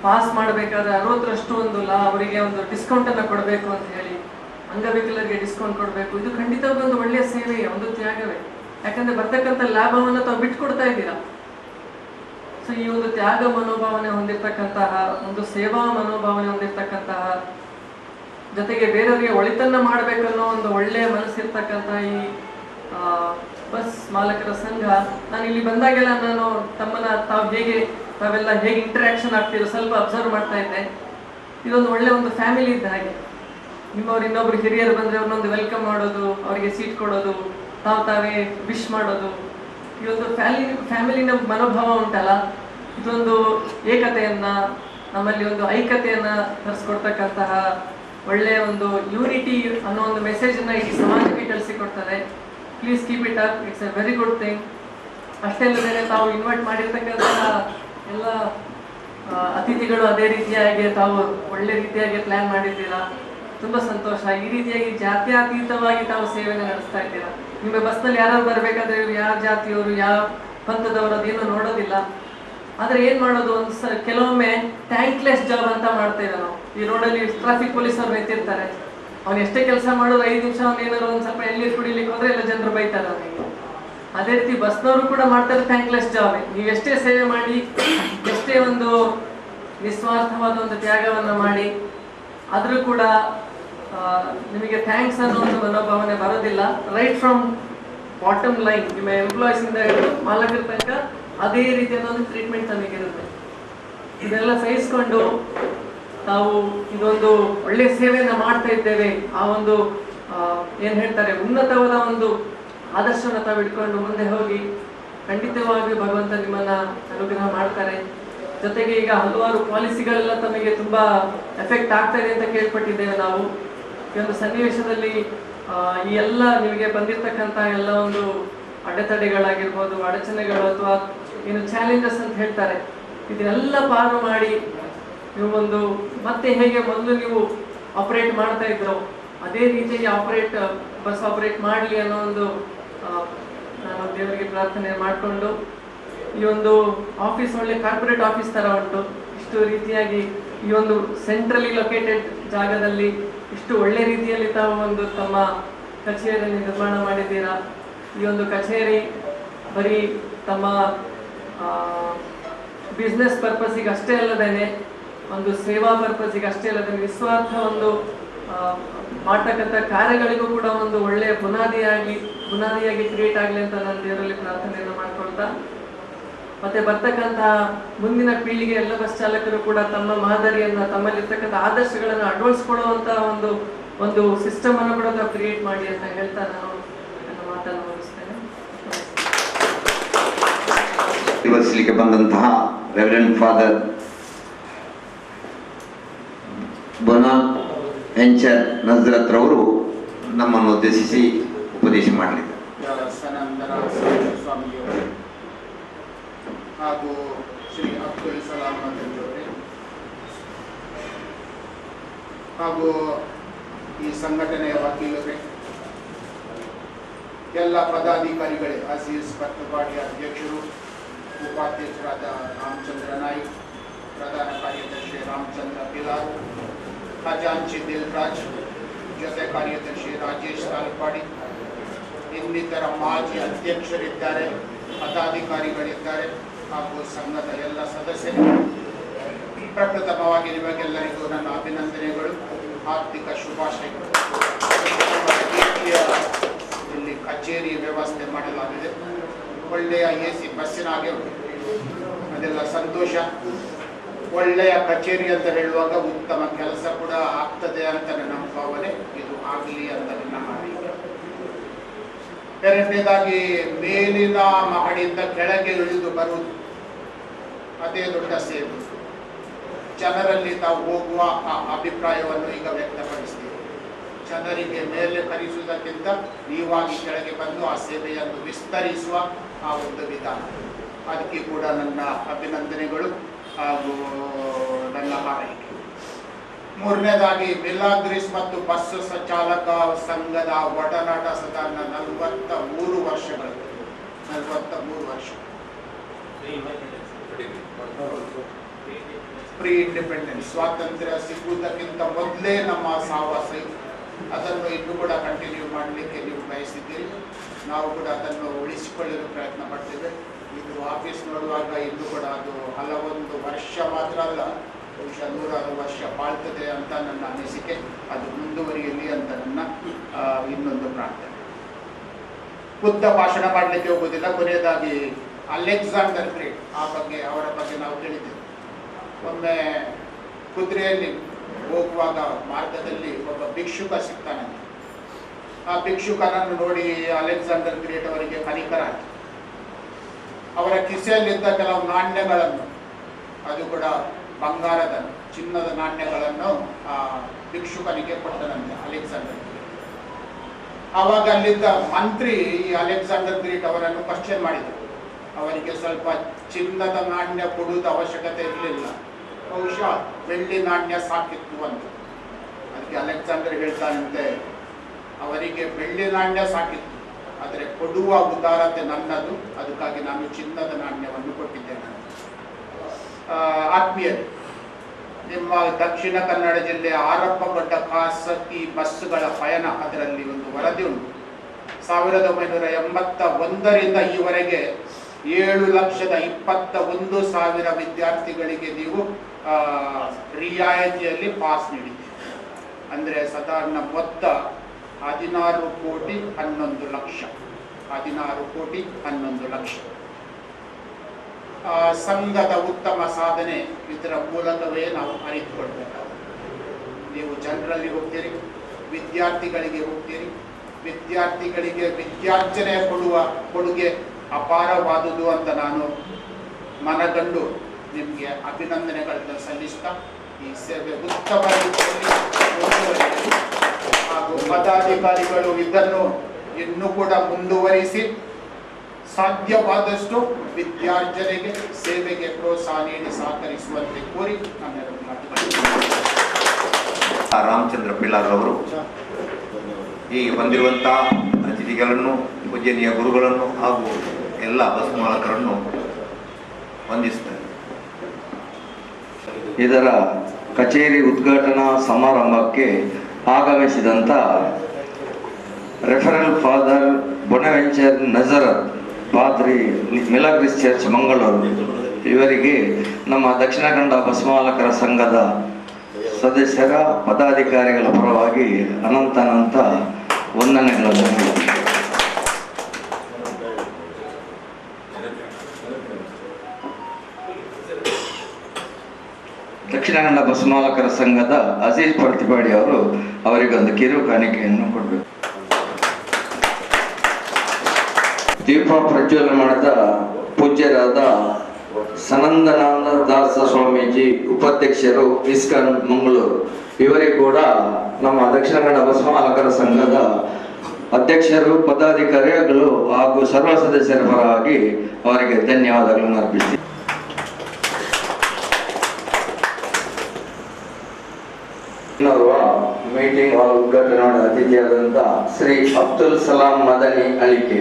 ಪಾಸ್ ಮಾಡಬೇಕಾದ್ರೆ 60ರಷ್ಟು ಒಂದು ಅವರಿಗೆ ಒಂದು ಡಿಸ್ಕೌಂಟ್ ಅನ್ನು ಕೊಡಬೇಕು ಅಂತ ಹೇಳಿ, ಅಂಗವಿಕಲರಿಗೆ ಡಿಸ್ಕೌಂಟ್ ಕೊಡಬೇಕು. ಇದು ಖಂಡಿತವಾಗಿ ಒಂದು ಒಳ್ಳೆಯ ಸೇವೆಯೇ, ಒಂದು ತ್ಯಾಗವೇ. ಯಾಕಂದ್ರೆ ಬರ್ತಕ್ಕಂಥ ಲಾಭವನ್ನು ತಾವು ಬಿಟ್ಕೊಡ್ತಾ ಇದ್ದೀರಾ. ಸೊ ಈ ಒಂದು ತ್ಯಾಗ ಮನೋಭಾವನೆ ಹೊಂದಿರತಕ್ಕಂತಹ, ಒಂದು ಸೇವಾ ಮನೋಭಾವನೆ ಹೊಂದಿರತಕ್ಕಂತಹ, ಜೊತೆಗೆ ಬೇರೆಯವರಿಗೆ ಒಳಿತನ್ನ ಮಾಡಬೇಕನ್ನೋ ಒಂದು ಒಳ್ಳೆಯ ಮನಸ್ಸಿರ್ತಕ್ಕಂಥ ಈ ಬಸ್ ಮಾಲಕರ ಸಂಘ, ನಾನು ಇಲ್ಲಿ ಬಂದಾಗೆಲ್ಲ ನಾನು ತಾವೆಲ್ಲ ಹೇಗೆ ಇಂಟರಾಕ್ಷನ್ ಆಗ್ತಿರೋ ಸ್ವಲ್ಪ ಅಬ್ಸರ್ವ್ ಮಾಡ್ತಾ ಇದ್ದೆ. ಇದೊಂದು ಒಳ್ಳೆ ಒಂದು ಫ್ಯಾಮಿಲಿ ಇದ್ದ ಹಾಗೆ. ನಿಮ್ಮವ್ರು ಇನ್ನೊಬ್ರು ಹಿರಿಯರು ಬಂದರೆ ಅವ್ರನ್ನೊಂದು ವೆಲ್ಕಮ್ ಮಾಡೋದು, ಅವರಿಗೆ ಸೀಟ್ ಕೊಡೋದು, ತಾವೇ ವಿಶ್ ಮಾಡೋದು, ಈ ಒಂದು ಫ್ಯಾಮಿಲಿನ ಮನೋಭಾವ ಉಂಟಲ್ಲ, ಇದೊಂದು ಏಕತೆಯನ್ನ, ನಮ್ಮಲ್ಲಿ ಒಂದು ಐಕ್ಯತೆಯನ್ನ ತರಿಸ್ಕೊಡ್ತಕ್ಕಂತಹ ಒಳ್ಳೆಯ ಒಂದು ಯೂನಿಟಿ ಅನ್ನೋ ಒಂದು ಮೆಸೇಜನ್ನು ಇಡೀ ಸಮಾಜಕ್ಕೆ ಕಳಿಸಿಕೊಡ್ತಾರೆ. Please keep it up, it's a very good thing. ಅಷ್ಟೇ ಅಲ್ಲದೆ ತಾವು ಇನ್ವೈಟ್ ಮಾಡಿರ್ತಕ್ಕಂತಹ ಎಲ್ಲ ಅತಿಥಿಗಳು ಅದೇ ರೀತಿಯಾಗಿ ತಾವು ಒಳ್ಳೆ ರೀತಿಯಾಗಿ ಪ್ಲ್ಯಾನ್ ಮಾಡಿದ್ದೀರಾ, ತುಂಬ ಸಂತೋಷ. ಈ ರೀತಿಯಾಗಿ ಜಾತ್ಯತೀತವಾಗಿ ತಾವು ಸೇವೆಯನ್ನು ನಡೆಸ್ತಾ ಇದ್ದೀರಾ. ನಿಮ್ಮ ಬಸ್ನಲ್ಲಿ ಯಾರು ಬರಬೇಕಾದ್ರೆ ಇವರು ಯಾವ ಜಾತಿಯವರು ಯಾವ ಪಂಥದವರು ಅದೇನು ನೋಡೋದಿಲ್ಲ. ಆದರೆ ಏನು ಮಾಡೋದು, ಕೆಲವೊಮ್ಮೆ ಥ್ಯಾಂಕ್ಲೆಸ್ ಜಾಬ್ ಅಂತ ಮಾಡ್ತೇವೆ ನಾವು. ಈ ರೋಡಲ್ಲಿ ಟ್ರಾಫಿಕ್ ಪೊಲೀಸ್ ಅವ್ರು ನಿಂತಿರ್ತಾರೆ, ಅವ್ನು ಎಷ್ಟೇ ಕೆಲಸ ಮಾಡೋದು 5 ನಿಮಿಷ ಅವ್ನು ಏನಾದ್ರು ಒಂದು ಸ್ವಲ್ಪ ಎಳ್ನೀರು ಕುಡಿಲಿಕ್ಕೆ ಹೋದ್ರೆ ಎಲ್ಲ ಜನರು ಬೈತಾರೆ ಅವನಿಗೆ. ಅದೇ ರೀತಿ ಬಸ್ನವರು ಕೂಡ ಮಾಡ್ತಾರೆ ಥ್ಯಾಂಕ್ಲೆಸ್ ಜಾಬ್. ನೀವು ಎಷ್ಟೇ ಸೇವೆ ಮಾಡಿ, ಎಷ್ಟೇ ಒಂದು ನಿಸ್ವಾರ್ಥವಾದ ಒಂದು ತ್ಯಾಗವನ್ನು ಮಾಡಿ, ಆದರೂ ಕೂಡ ನಿಮಗೆ ಥ್ಯಾಂಕ್ಸ್ ಅನ್ನೋ ಒಂದು ಮನೋಭಾವನೆ ಬರೋದಿಲ್ಲ. ರೈಟ್ ಫ್ರಮ್ ಬಾಟಮ್ ಲೈನ್, ನಿಮ್ಮ ಎಂಪ್ಲಾಯೀಸ್ ಇಂದ ಹಿಡಿದು ಮಾಲಕರ ತನಕ ಅದೇ ರೀತಿಯಾದ ಒಂದು ಟ್ರೀಟ್ಮೆಂಟ್ ನಮಗಿರುತ್ತೆ. ಇದೆಲ್ಲ ಸಹಿಸ್ಕೊಂಡು ತಾವು ಇದೊಂದು ಒಳ್ಳೆಯ ಸೇವೆಯನ್ನು ಮಾಡ್ತಾ ಇದ್ದೇವೆ, ಆ ಒಂದು ಏನು ಹೇಳ್ತಾರೆ ಉನ್ನತವಾದ ಒಂದು ಆದರ್ಶವನ್ನು ತಾವು ಇಟ್ಕೊಂಡು ಮುಂದೆ ಹೋಗಿ ಖಂಡಿತವಾಗಿ ಭಗವಂತ ನಿಮ್ಮನ್ನ ಅನುಗ್ರಹ ಮಾಡ್ತಾರೆ. ಜೊತೆಗೆ ಈಗ ಹಲವಾರು ಪಾಲಿಸಿಗಳೆಲ್ಲ ತಮಗೆ ತುಂಬಾ ಎಫೆಕ್ಟ್ ಆಗ್ತಾ ಇದೆ ಅಂತ ಕೇಳ್ಪಟ್ಟಿದ್ದೇವೆ ನಾವು. ಈ ಒಂದು ಸನ್ನಿವೇಶದಲ್ಲಿ ಈ ಎಲ್ಲ ನಿಮಗೆ ಬಂದಿರತಕ್ಕಂಥ ಎಲ್ಲ ಒಂದು ಅಡೆತಡೆಗಳಾಗಿರ್ಬೋದು, ಅಡಚಣೆಗಳು ಅಥವಾ ಏನು ಚಾಲೆಂಜಸ್ ಅಂತ ಹೇಳ್ತಾರೆ, ಇದನ್ನೆಲ್ಲ ಪಾರು ಮಾಡಿ ನೀವು ಒಂದು ಮತ್ತೆ ಹೇಗೆ ಮೊದಲು ನೀವು ಆಪರೇಟ್ ಮಾಡ್ತಾ ಇದ್ರು ಅದೇ ರೀತಿಯಾಗಿ ಬಸ್ ಆಪರೇಟ್ ಮಾಡಲಿ ಅನ್ನೋ ಒಂದು ನಾನು ದೇವರಿಗೆ ಪ್ರಾರ್ಥನೆ ಮಾಡಿಕೊಂಡು, ಈ ಒಂದು ಆಫೀಸ್ ಒಳ್ಳೆ ಕಾರ್ಪೊರೇಟ್ ಆಫೀಸ್ ಥರ ಉಂಟು. ಇಷ್ಟು ರೀತಿಯಾಗಿ ಈ ಒಂದು ಸೆಂಟ್ರಲಿ ಲೊಕೇಟೆಡ್ ಜಾಗದಲ್ಲಿ ಇಷ್ಟು ಒಳ್ಳೆ ರೀತಿಯಲ್ಲಿ ತಾವು ಒಂದು ತಮ್ಮ ಕಚೇರಿಯನ್ನು ನಿರ್ಮಾಣ ಮಾಡಿದ್ದೀರಾ. ಈ ಒಂದು ಕಚೇರಿ ಬರೀ ತಮ್ಮ ಬಿಸ್ನೆಸ್ ಪರ್ಪಸ್ಸಿಗೆ ಅಷ್ಟೇ ಅಲ್ಲದೇನೆ, ಒಂದು ಸೇವಾ ಪರ್ಪಸ್ಸಿಗೆ ಅಷ್ಟೇ ಅಲ್ಲದೆ ನಿಸ್ವಾರ್ಥ ಒಂದು ಮಾಡ್ತಕ್ಕಂಥ ಕಾರ್ಯಗಳಿಗೂ ಕೂಡ ಒಂದು ಒಳ್ಳೆಯ ಬುನಾದಿಯಾಗಿ ಕ್ರಿಯೇಟ್ ಆಗಲಿ ಅಂತ ನಾನು ದೇವರಲ್ಲಿ ಪ್ರಾರ್ಥನೆಯನ್ನು ಮಾಡ್ಕೊಳ್ತಾ ಮತ್ತೆ ಬರ್ತಕ್ಕಂತಹ ಮುಂದಿನ ಪೀಳಿಗೆ ಎಲ್ಲ ಬಸ್ ಚಾಲಕರು ಕೂಡ ತಮ್ಮ ಮಾದರಿಯನ್ನ, ತಮ್ಮಲ್ಲಿರ್ತಕ್ಕಂಥ ಆದರ್ಶಗಳನ್ನು ಅಳವಡಿಸ್ಕೊಳ್ಳುವಂತ ಒಂದು ಸಿಸ್ಟಮ್ ಅನ್ನು ಕೂಡ ನಾವು ಕ್ರಿಯೇಟ್ ಮಾಡಿ ಅಂತ ಹೇಳ್ತಾ ನಾನು ನನ್ನ ಮಾತನ್ನು ಮುಗಿಸ್ತೇನೆ. ವಿವರಿಸಲಿಕ್ಕೆ ಬಂದಂತಹ ರೆವರೆಂಡ್ ಫಾದರ್ ಬೊನಾವೆಂಚರ್ ನಜರತ್ ರವರು ನಮ್ಮನ್ನು ಉದ್ದೇಶಿಸಿ ಉಪದೇಶ ಮಾಡಲಿದ್ದಾರೆ. ಸನಂದರ ಸ್ವಾಮಿಯವರು ಹಾಗೂ ಶ್ರೀ ಅಬ್ದುಲ್ ಸಲಾಂ ಅವರೇ ಹಾಗೂ ಈ ಸಂಘಟನೆಯ ವಕೀಲರೇ, ಎಲ್ಲ ಪದಾಧಿಕಾರಿಗಳೇ, ಅಜೀಜ್ ಪತ್ತಪಾಡಿ ಅಧ್ಯಕ್ಷರು, ಉಪಾಧ್ಯಕ್ಷರಾದ ರಾಮಚಂದ್ರ ನಾಯ್ಕ್, ಪ್ರಧಾನ ಕಾರ್ಯದರ್ಶಿ ರಾಮಚಂದ್ರ ಪಿಲಾರ್, ಖಜಾಂಚಿ ದಿಲ್ರಾಜ್, ಜೊತೆ ಕಾರ್ಯದರ್ಶಿ ರಾಜೇಶ್ ತಾಲ್ಪಾಡಿ, ಇನ್ನಿತರ ಮಾಜಿ ಅಧ್ಯಕ್ಷರಿದ್ದಾರೆ, ಪದಾಧಿಕಾರಿಗಳಿದ್ದಾರೆ ಹಾಗೂ ಸಂಘದ ಎಲ್ಲ ಸದಸ್ಯರು, ಪ್ರಪ್ರಥಮವಾಗಿ ನಿಮಗೆಲ್ಲರಿಗೂ ನನ್ನ ಅಭಿನಂದನೆಗಳು, ಆರ್ಥಿಕ ಶುಭಾಶಯಗಳು. ಇಲ್ಲಿ ಕಚೇರಿ ವ್ಯವಸ್ಥೆ ಮಾಡಲಾಗಿದೆ, ಒಳ್ಳೆಯ AC ಬಸ್ಸಿನಾಗೆ ಅದೆಲ್ಲ ಸಂತೋಷ. ಒಳ್ಳೆಯ ಕಚೇರಿ ಅಂತ ಹೇಳುವಾಗ ಉತ್ತಮ ಕೆಲಸ ಕೂಡ ಆಗ್ತದೆ ಅಂತ ನನ್ನ ಭಾವನೆ. ಇದು ಆಗಲಿ ಅಂತ ನನ್ನ ಹಾರೈಕೆ. ಎರಡನೇದಾಗಿ, ಮೇಲಿನ ಮಹಡಿಯಿಂದ ಕೆಳಗೆ ಇಳಿದು ಬರುವುದು ಅದೇ ದೊಡ್ಡ ಸೇವೆ. ಜನರಲ್ಲಿ ತಾವು ಹೋಗುವ ಆ ಅಭಿಪ್ರಾಯವನ್ನು ಈಗ ವ್ಯಕ್ತಪಡಿಸ್ತೀವಿ. ಜನರಿಗೆ ಮೇಲೆ ಕರೆಸುವುದಕ್ಕಿಂತ ನೀವಾಗಿ ಕೆಳಗೆ ಬಂದು ಆ ಸೇವೆಯನ್ನು ವಿಸ್ತರಿಸುವ ಆ ಒಂದು ವಿಧಾನ, ಅದಕ್ಕೆ ಕೂಡ ನನ್ನ ಅಭಿನಂದನೆಗಳು ಹಾಗೂ ನನ್ನ ಹಾರೈಕೆ. ಮೂರನೇದಾಗಿ, ಮಿಲಾಗ್ರಿಸ್ ಮತ್ತು ಬಸ್ ಚಾಲಕ ಸಂಘದ ಒಡನಾಟ ಸಾಧಾರಣ 43 ವರ್ಷಗಳು. 43 ವರ್ಷ ಪ್ರೀ ಇಂಡಿಪೆಂಡೆನ್ಸ್, ಸ್ವಾತಂತ್ರ್ಯ ಸಿಗುವುದಕ್ಕಿಂತ ಮೊದಲೇ ನಮ್ಮ ಸಹವಾಸ. ಅದನ್ನು ಇನ್ನೂ ಕೂಡ ಕಂಟಿನ್ಯೂ ಮಾಡಲಿಕ್ಕೆ ನೀವು ಬಯಸಿದ್ದೀರಿ. ನಾವು ಕೂಡ ಅದನ್ನು ಉಳಿಸಿಕೊಳ್ಳಲು ಪ್ರಯತ್ನ ಪಡ್ತೇವೆ. ಇದು ಆಫೀಸ್ ನೋಡುವಾಗ ಇನ್ನೂ ಕೂಡ ಅದು ಹಲವೊಂದು ವರ್ಷ ಮಾತ್ರ ಅಲ್ಲ, ಬಹುಶಃ 100 ವರ್ಷ ಬಾಳ್ತದೆ ಅಂತ ನನ್ನ ಅನಿಸಿಕೆ. ಅದು ಮುಂದುವರಿಯಲಿ ಅಂತ ನನ್ನ ಇನ್ನೊಂದು ಪ್ರಾರ್ಥನೆ. ಉದ್ದ ಭಾಷಣ ಮಾಡಲಿಕ್ಕೆ ಹೋಗುವುದಿಲ್ಲ. ಕೊನೆಯದಾಗಿ ಅಲೆಕ್ಸಾಂಡರ್ ಗ್ರೇಟ್, ಅವರ ಬಗ್ಗೆ ನಾವು ಕೇಳಿದ್ದೇವೆ. ಒಮ್ಮೆ ಕುದುರೆಯಲ್ಲಿ ಹೋಗುವಾಗ ಮಾರ್ಗದಲ್ಲಿ ಒಬ್ಬ ಭಿಕ್ಷುಕ ಸಿಗ್ತಾನಂತೆ. ಆ ಭಿಕ್ಷುಕನನ್ನು ನೋಡಿ ಅಲೆಕ್ಸಾಂಡರ್ ಗ್ರೇಟ್ ಅವರಿಗೆ ಕನಿಕರ ಆಯಿತು. ಅವರ ಕಿಸೆಯಲ್ಲಿದ್ದ ಕೆಲವು ನಾಣ್ಯಗಳನ್ನು, ಅದು ಕೂಡ ಬಂಗಾರದ, ಚಿನ್ನದ ನಾಣ್ಯಗಳನ್ನು ಆ ಭಿಕ್ಷುಕನಿಗೆ ಕೊಟ್ಟನಂತೆ ಅಲೆಕ್ಸಾಂಡರ್ ಗ್ರೇಟ್. ಆವಾಗ ಅಲ್ಲಿದ್ದ ಮಂತ್ರಿ ಈ ಅಲೆಕ್ಸಾಂಡರ್ ಗ್ರೇಟ್ ಅವರನ್ನು ಕ್ವಶ್ಚನ್ ಮಾಡಿದರು. ಅವರಿಗೆ ಸ್ವಲ್ಪ ಚಿನ್ನದ ನಾಣ್ಯ ಕೊಡುವುದು ಅವಶ್ಯಕತೆ ಇರಲಿಲ್ಲ, ಬಹುಶಃ ಬೆಳ್ಳಿ ನಾಣ್ಯ ಸಾಕಿತ್ತು ಅಂತ. ಅದಕ್ಕೆ ಅಲೆಕ್ಸಾಂಡರ್ ಹೇಳ್ತಾನಂತೆ, ಅವರಿಗೆ ಬೆಳ್ಳಿ ನಾಣ್ಯ ಸಾಕಿತ್ತು, ಆದರೆ ಕೊಡುವ ಉದಾರತೆ ನನ್ನದು, ಅದಕ್ಕಾಗಿ ನಾನು ಚಿನ್ನದ ನಾಣ್ಯವನ್ನು ಕೊಟ್ಟಿದ್ದೇನೆ. ಆತ್ಮೀಯರೇ, ನಿಮ್ಮ ದಕ್ಷಿಣ ಕನ್ನಡ ಜಿಲ್ಲೆಯ ಆರಂಭಗೊಂಡ ಖಾಸಗಿ ಬಸ್ಸುಗಳ ಪಯಣ, ಅದರಲ್ಲಿ ಒಂದು ವರದಿ ಉಂಟು. 1981ರಿಂದ ಈವರೆಗೆ 7,21,000 ವಿದ್ಯಾರ್ಥಿಗಳಿಗೆ ನೀವು ರಿಯಾಯಿತಿಯಲ್ಲಿ ಪಾಸ್ ನೀಡಿದ್ದೀರಿ. ಅಂದರೆ ಸಾಧಾರಣ ಮೊತ್ತ 16 ಕೋಟಿ 11 ಲಕ್ಷ. 16 ಕೋಟಿ 11 ಲಕ್ಷ. ಸಂಘದ ಉತ್ತಮ ಸಾಧನೆ, ಇದರ ಮೂಲಕವೇ ನಾವು ಅರಿತುಕೊಳ್ಬೇಕಾಗುತ್ತೆ. ನೀವು ಜನರಲ್ಲಿ ಹೋಗ್ತೀರಿ, ವಿದ್ಯಾರ್ಥಿಗಳಿಗೆ ಹೋಗ್ತೀರಿ, ವಿದ್ಯಾರ್ಥಿಗಳಿಗೆ ವಿದ್ಯಾರ್ಜನೆ ಕೊಡುವ ಕೊಡುಗೆ ಅಪಾರವಾದುದು ಅಂತ ನಾನು ಮನಗಂಡು ನಿಮಗೆ ಅಭಿನಂದನೆಗಳನ್ನು ಸಲ್ಲಿಸ್ತಾ, ಈ ಸೇವೆ ಉತ್ತಮ ರೀತಿಯಲ್ಲಿ ಮುಂದುವರಿಯಲಿ ಹಾಗೂ ಪದಾಧಿಕಾರಿಗಳು ಇದನ್ನು ಇನ್ನೂ ಕೂಡ ಮುಂದುವರಿಸಿ ಸಾಧ್ಯವಾದಷ್ಟು ವಿದ್ಯಾರ್ಜನೆಗೆ, ಸೇವೆಗೆ ಪ್ರೋತ್ಸಾಹ ನೀಡಿ ಸಹಕರಿಸುವಂತೆ ಕೋರಿ ನಮ್ಮೆಲ್ಲರೂ ರಾಮಚಂದ್ರ ಪಿಲಾರ್ ಅವರು ಈ ಬಂದಿರುವಂತಹ ಅತಿಥಿಗಳನ್ನು, ಪೂಜನೀಯ ಗುರುಗಳನ್ನು ಹಾಗೂ ಎಲ್ಲ ಬಸ್ ಮಾಲಕರನ್ನು ವಂದಿಸ್ತಾರೆ. ಇದರ ಕಚೇರಿ ಉದ್ಘಾಟನಾ ಸಮಾರಂಭಕ್ಕೆ ಆಗಮಿಸಿದಂಥ ರೆಫರಲ್ ಫಾದರ್ ಬೊನಾವೆಂಚರ್ ನಜರತ್, ಪಾದ್ರಿ, ಮಿಲಾಗ್ರಿಸ್ ಚರ್ಚ್ ಮಂಗಳೂರು, ಇವರಿಗೆ ನಮ್ಮ ದಕ್ಷಿಣ ಕನ್ನಡ ಬಸ್ ಮಾಲಕರ ಸಂಘದ ಸದಸ್ಯರ, ಪದಾಧಿಕಾರಿಗಳ ಪರವಾಗಿ ಅನಂತ ವಂದನೆಗಳನ್ನು. ದಕ್ಷಿಣ ಕನ್ನಡ ಬಸಮಾಲಕರ ಸಂಘದ ಅಜೀಜ್ ಪ್ರತಿಪಾಡಿ ಅವರು ಅವರಿಗೆ ಒಂದು ಕಿರು ಕಾಣಿಕೆಯನ್ನು ಕೊಡಬೇಕು. ದೀಪ ಪ್ರಜ್ವಲನೆ ಮಾಡಿದ ಪೂಜ್ಯರಾದ ಸನಂದನಾನಂದ ದಾಸ ಸ್ವಾಮೀಜಿ ಉಪಾಧ್ಯಕ್ಷರು ಇಸ್ಕಾನ್ ಮಂಗಳೂರು, ಇವರಿಗೆ ಕೂಡ ನಮ್ಮ ದಕ್ಷಿಣ ಕನ್ನಡ ಬಸಮಾಲಕರ ಸಂಘದ ಅಧ್ಯಕ್ಷರು, ಪದಾಧಿಕಾರಿಗಳು ಹಾಗೂ ಸರ್ವ ಸದಸ್ಯರ ಪರವಾಗಿ ಅವರಿಗೆ ಧನ್ಯವಾದಗಳನ್ನು ಅರ್ಪಿಸಿ ಮೀಟಿಂಗ್ ಉದ್ಘಾಟನೆ ಮಾಡಿದ ಅತಿಥಿಯಾದಂಥ Shri Abdul Salam Madani Alike,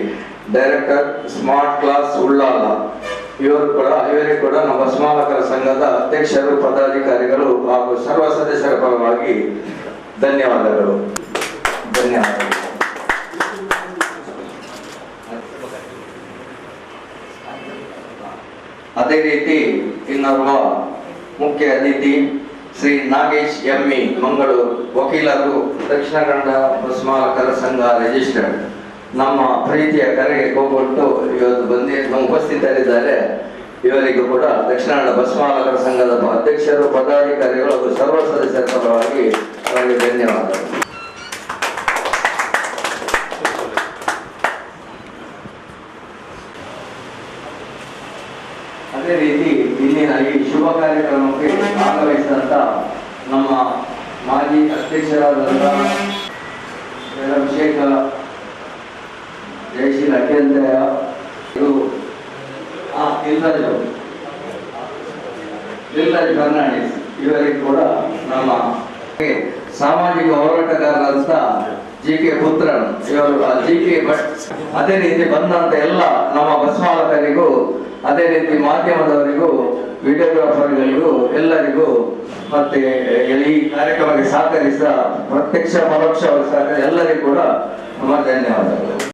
director smart class Ullal, ಇವರಿಗೆ ಕೂಡ ನಮ್ಮ ಬಸಮಾಲಕರ ಸಂಘದ ಅಧ್ಯಕ್ಷರು, ಪದಾಧಿಕಾರಿಗಳು ಹಾಗೂ ಸರ್ವ ಸದಸ್ಯರ ಪರವಾಗಿ ಧನ್ಯವಾದಗಳು. ಅದೇ ರೀತಿ ಇನ್ನೋರ್ವ ಮುಖ್ಯ ಅತಿಥಿ ಶ್ರೀ ನಾಗೇಶ್ ಎಮ್ಮಿ ಮಂಗಳೂರು, ವಕೀಲರು, ದಕ್ಷಿಣ ಕನ್ನಡ ಬಸಮಾಲಕರ ಸಂಘ ರಿಜಿಸ್ಟರ್ಡ್. ನಮ್ಮ ಪ್ರೀತಿಯ ಕರೆಗೆ ಹೋಗೊಟ್ಟು ಇವತ್ತು ಉಪಸ್ಥಿತರಿದ್ದಾರೆ. ಇವರಿಗೂ ಕೂಡ ದಕ್ಷಿಣ ಕನ್ನಡ ಬಸಮಾಲಕರ ಸಂಘದ ಅಧ್ಯಕ್ಷರು, ಪದಾಧಿಕಾರಿಗಳು ಹಾಗೂ ಸರ್ವ ಸದಸ್ಯರ ಪರವಾಗಿ ಅವರಿಗೆ ಧನ್ಯವಾದಗಳು. ಅದೇ ರೀತಿ ಇಂದಿನ ಈ ಶುಭ ಕಾರ್ಯಕ್ರಮಕ್ಕೆ ಭಾಗವಹಿಸಿದಂತ ನಮ್ಮ ಮಾಜಿ ಅಧ್ಯಕ್ಷರಾದಂಥ ಅಭಿಷೇಕ ಜಯಶೀಲ ಅಖಿಲಂತಯ ದಿಲ್ರಾಜ್ ಫರ್ನಾಂಡಿಸ್, ಇವರಿಗೆ ಕೂಡ ನಮ್ಮ ಸಾಮಾಜಿಕ ಹೋರಾಟಗಾರರಂತ ಜಿ.ಕೆ. ಪುತ್ರನ್, ಇವರು ಜಿ.ಕೆ. ಭಟ್, ಅದೇ ರೀತಿ ಬಂದಂತ ಎಲ್ಲ ನಮ್ಮ ಬಸಮಾಲಕರಿಗೂ, ಅದೇ ರೀತಿ ಮಾಧ್ಯಮದವರಿಗೂ, ವಿಡಿಯೋಗ್ರಾಫರ್ಗಳಿಗೂ ಎಲ್ಲರಿಗೂ ಮತ್ತೆ ಈ ಕಾರ್ಯಕ್ರಮಕ್ಕೆ ಸಹಕರಿಸಿದ ಪ್ರತ್ಯಕ್ಷ ಪರೋಕ್ಷ ಸಹಕರಿಸಿದ ಎಲ್ಲರಿಗೂ ಕೂಡ ನಮ್ಮ ಧನ್ಯವಾದಗಳು.